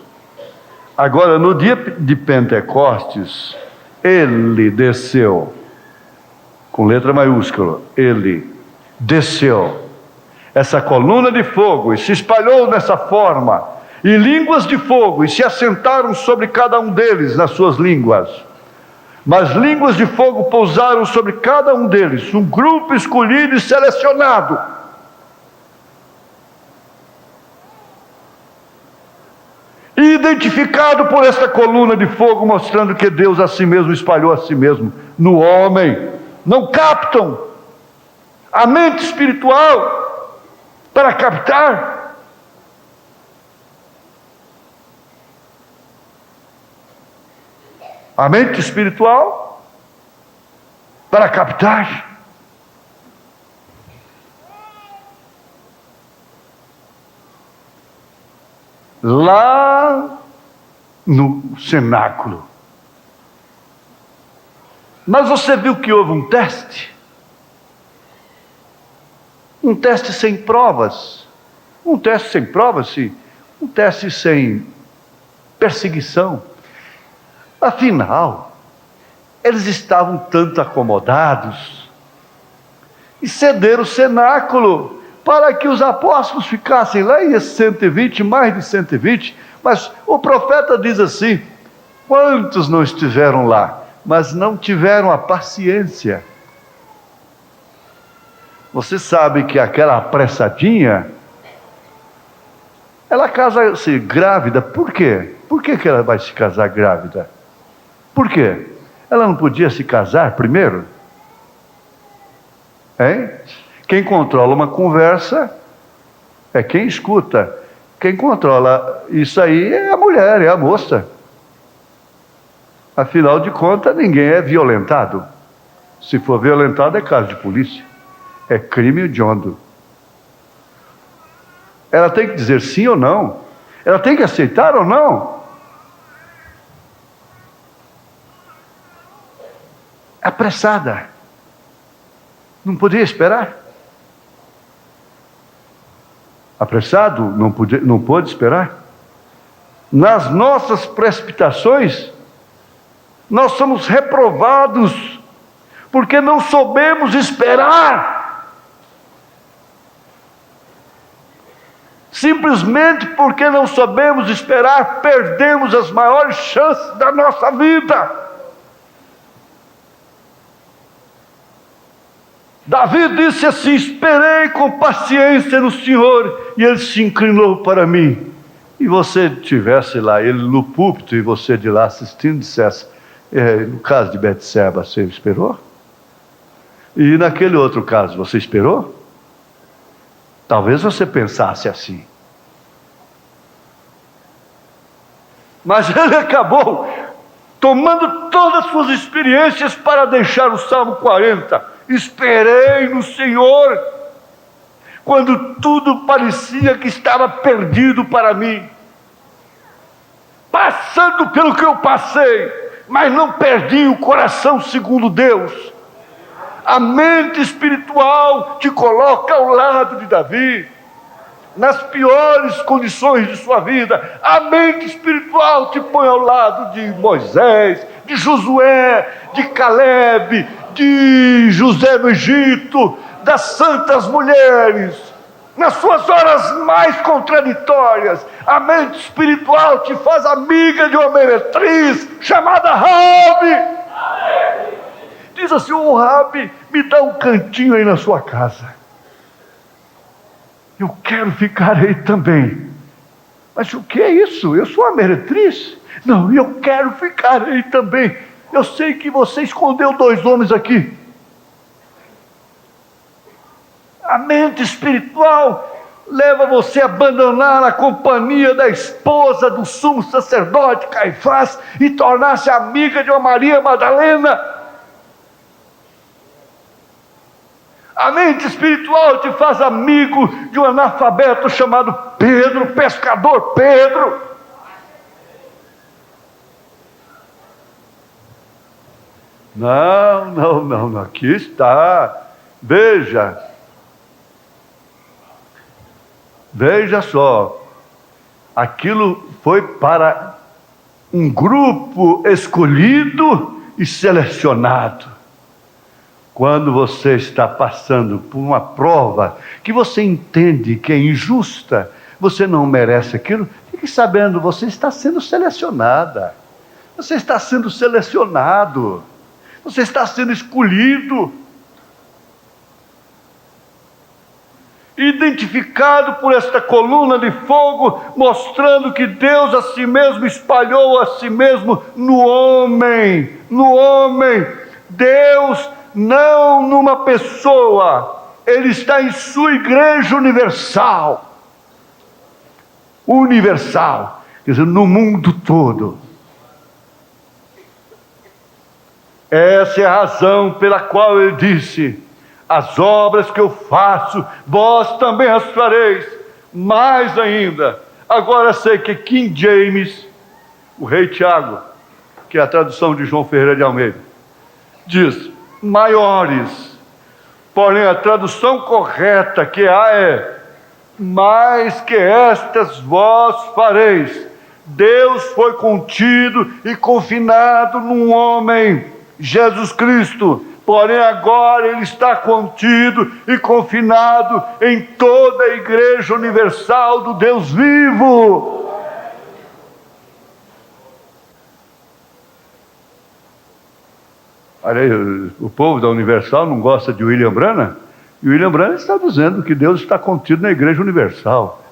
Agora, no dia de Pentecostes, ele desceu, com letra maiúscula, ele desceu, essa coluna de fogo, e se espalhou nessa forma, e línguas de fogo, e se assentaram sobre cada um deles nas suas línguas. Mas línguas de fogo pousaram sobre cada um deles, um grupo escolhido e selecionado. E identificado por esta coluna de fogo, mostrando que Deus a si mesmo espalhou a si mesmo no homem. Não captam a mente espiritual para captar. A mente espiritual para captar. Lá no cenáculo. Mas você viu que houve um teste? Um teste sem provas. Um teste sem provas, sim. Um teste sem perseguição. Afinal, eles estavam tanto acomodados e cederam o cenáculo para que os apóstolos ficassem lá, e 120, mais de 120, mas o profeta diz assim: quantos não estiveram lá, mas não tiveram a paciência? Você sabe que aquela apressadinha, ela casa-se grávida. Por quê? Por que ela vai se casar grávida? Por quê? Ela não podia se casar primeiro? Hein? Quem controla uma conversa é quem escuta. Quem controla isso aí é a mulher, é a moça. Afinal de contas, ninguém é violentado. Se for violentado, é caso de polícia. É crime hediondo. Ela tem que dizer sim ou não. Ela tem que aceitar ou não. Apressada. Não podia esperar. Apressado, não pôde esperar. Nas nossas precipitações, nós somos reprovados, porque não soubemos esperar. Simplesmente porque não soubemos esperar, perdemos as maiores chances da nossa vida. Davi disse assim: esperei com paciência no Senhor, e Ele se inclinou para mim. E você tivesse lá, Ele no púlpito, e você de lá assistindo, dissesse: no caso de Betseba, você esperou? E naquele outro caso, você esperou? Talvez você pensasse assim. Mas ele acabou tomando todas as suas experiências para deixar o Salmo 40. Esperei no Senhor, quando tudo parecia que estava perdido para mim. Passando pelo que eu passei, mas não perdi o coração segundo Deus. A mente espiritual te coloca ao lado de Davi, nas piores condições de sua vida. A mente espiritual te põe ao lado de Moisés, de Josué, de Caleb, de José do Egito, das santas mulheres. Nas suas horas mais contraditórias, a mente espiritual te faz amiga de uma meretriz chamada Rabi. Diz assim: ô Rabi, me dá um cantinho aí na sua casa. Eu quero ficar aí também. Mas o que é isso? Eu sou uma meretriz? Não, eu quero ficar aí também. Eu sei que você escondeu 2 homens aqui. A mente espiritual leva você a abandonar a companhia da esposa do sumo sacerdote Caifás e tornar-se amiga de uma Maria Madalena. A mente espiritual te faz amigo de um analfabeto chamado Pedro, pescador Pedro. Não, aqui está. Veja só, aquilo foi para um grupo escolhido e selecionado. Quando você está passando por uma prova que você entende que é injusta, você não merece aquilo, fique sabendo, você está sendo selecionada. Você está sendo selecionado. Você está sendo escolhido, identificado por esta coluna de fogo, mostrando que Deus a si mesmo espalhou a si mesmo no homem. No homem. Deus não numa pessoa. Ele está em sua igreja universal. Universal. Quer dizer, no mundo todo. Essa é a razão pela qual ele disse: as obras que eu faço, vós também as fareis, mais ainda. Agora sei que King James, o rei Tiago, que é a tradução de João Ferreira de Almeida, diz maiores, porém a tradução correta que há é: mais que estas vós fareis. Deus foi contido e confinado num homem, Jesus Cristo, porém agora ele está contido e confinado em toda a igreja universal do Deus vivo. Olha aí, o povo da Universal não gosta de William Branham, e William Branham está dizendo que Deus está contido na igreja universal,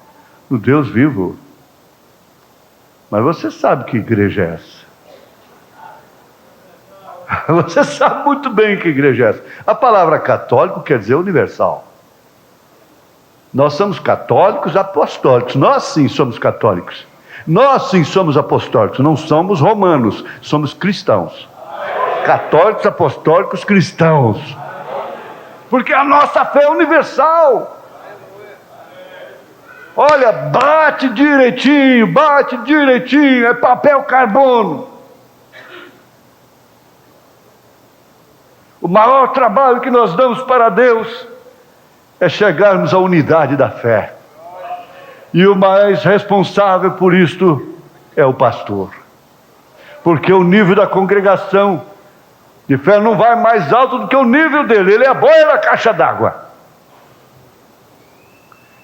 no Deus vivo. Mas você sabe que igreja é essa? Você sabe muito bem que igreja é essa. A palavra católico quer dizer universal. Nós somos católicos apostólicos. Nós sim somos católicos. Nós sim somos apostólicos. Não somos romanos, somos cristãos. Católicos, apostólicos, cristãos. Porque a nossa fé é universal. Olha, bate direitinho, é papel carbono. O maior trabalho que nós damos para Deus é chegarmos à unidade da fé. E o mais responsável por isto é o pastor. Porque o nível da congregação de fé não vai mais alto do que o nível dele. Ele é a boia da caixa d'água.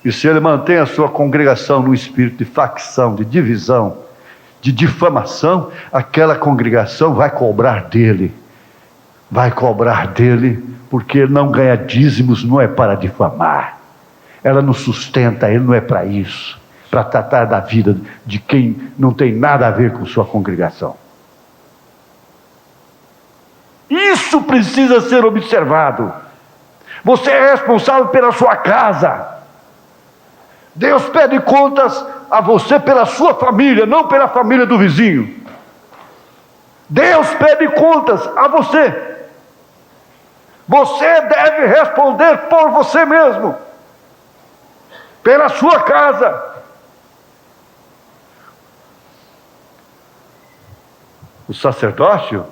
E se ele mantém a sua congregação num espírito de facção, de divisão, de difamação, aquela congregação vai cobrar dele. Vai cobrar dele, porque ele não ganha dízimos, não é para difamar. Ela não sustenta, ele não é para isso. Para tratar da vida de quem não tem nada a ver com sua congregação. Isso precisa ser observado. Você é responsável pela sua casa. Deus pede contas a você pela sua família, não pela família do vizinho. Deus pede contas a você. Você deve responder por você mesmo, pela sua casa. O sacerdócio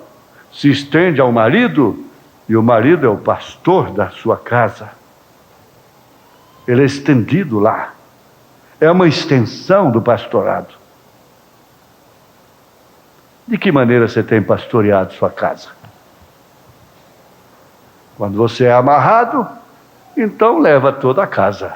se estende ao marido, e o marido é o pastor da sua casa. Ele é estendido lá. É uma extensão do pastorado. De que maneira você tem pastoreado sua casa? Quando você é amarrado, então leva toda a casa.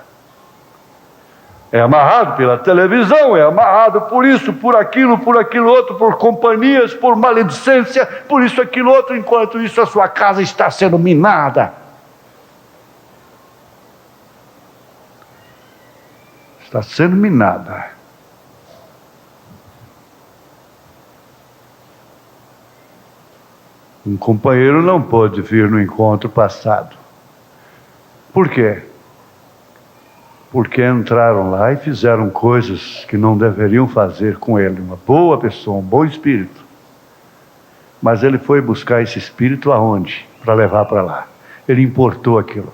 É amarrado pela televisão, é amarrado por isso, por aquilo outro, por companhias, por maledicência, por isso, aquilo outro. Enquanto isso, a sua casa está sendo minada. Está sendo minada. Um companheiro não pôde vir no encontro passado. Por quê? Porque entraram lá e fizeram coisas que não deveriam fazer com ele. Uma boa pessoa, um bom espírito. Mas ele foi buscar esse espírito aonde? Para levar para lá. Ele importou aquilo.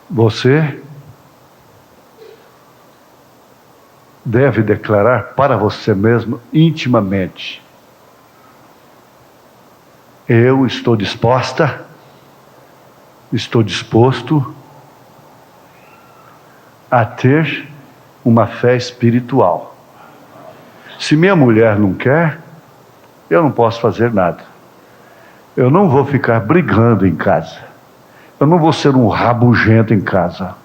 Você deve declarar para você mesmo intimamente: eu estou disposta, estou disposto a ter uma fé espiritual. Se minha mulher não quer, eu não posso fazer nada. Eu não vou ficar brigando em casa. Eu não vou ser um rabugento em casa.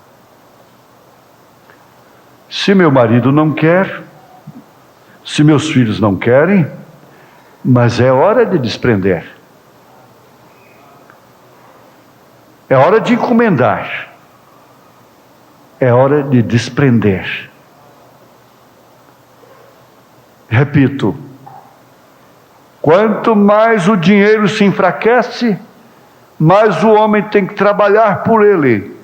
Se meu marido não quer, se meus filhos não querem, mas é hora de desprender. É hora de encomendar. É hora de desprender. Repito, quanto mais o dinheiro se enfraquece, mais o homem tem que trabalhar por ele.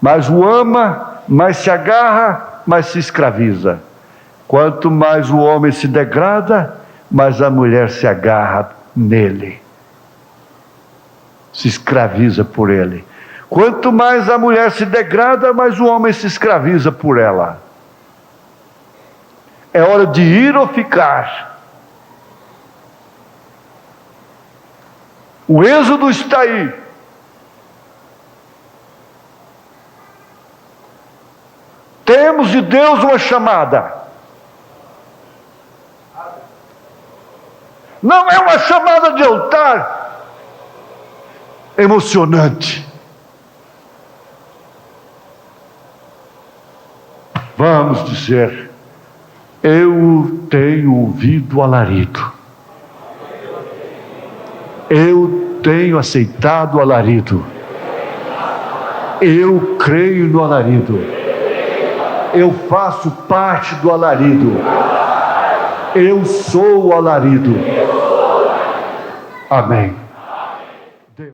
Mais o ama, mais se agarra, mais se escraviza. Quanto mais o homem se degrada, mais a mulher se agarra nele. Se escraviza por ele. Quanto mais a mulher se degrada, mais o homem se escraviza por ela. É hora de ir ou ficar. O êxodo está aí. Temos de Deus uma chamada. Não é uma chamada de altar emocionante. Vamos dizer: eu tenho ouvido o alarido. Eu tenho aceitado o alarido. Eu creio no alarido. Eu faço parte do alarido. Eu sou o alarido. Amém.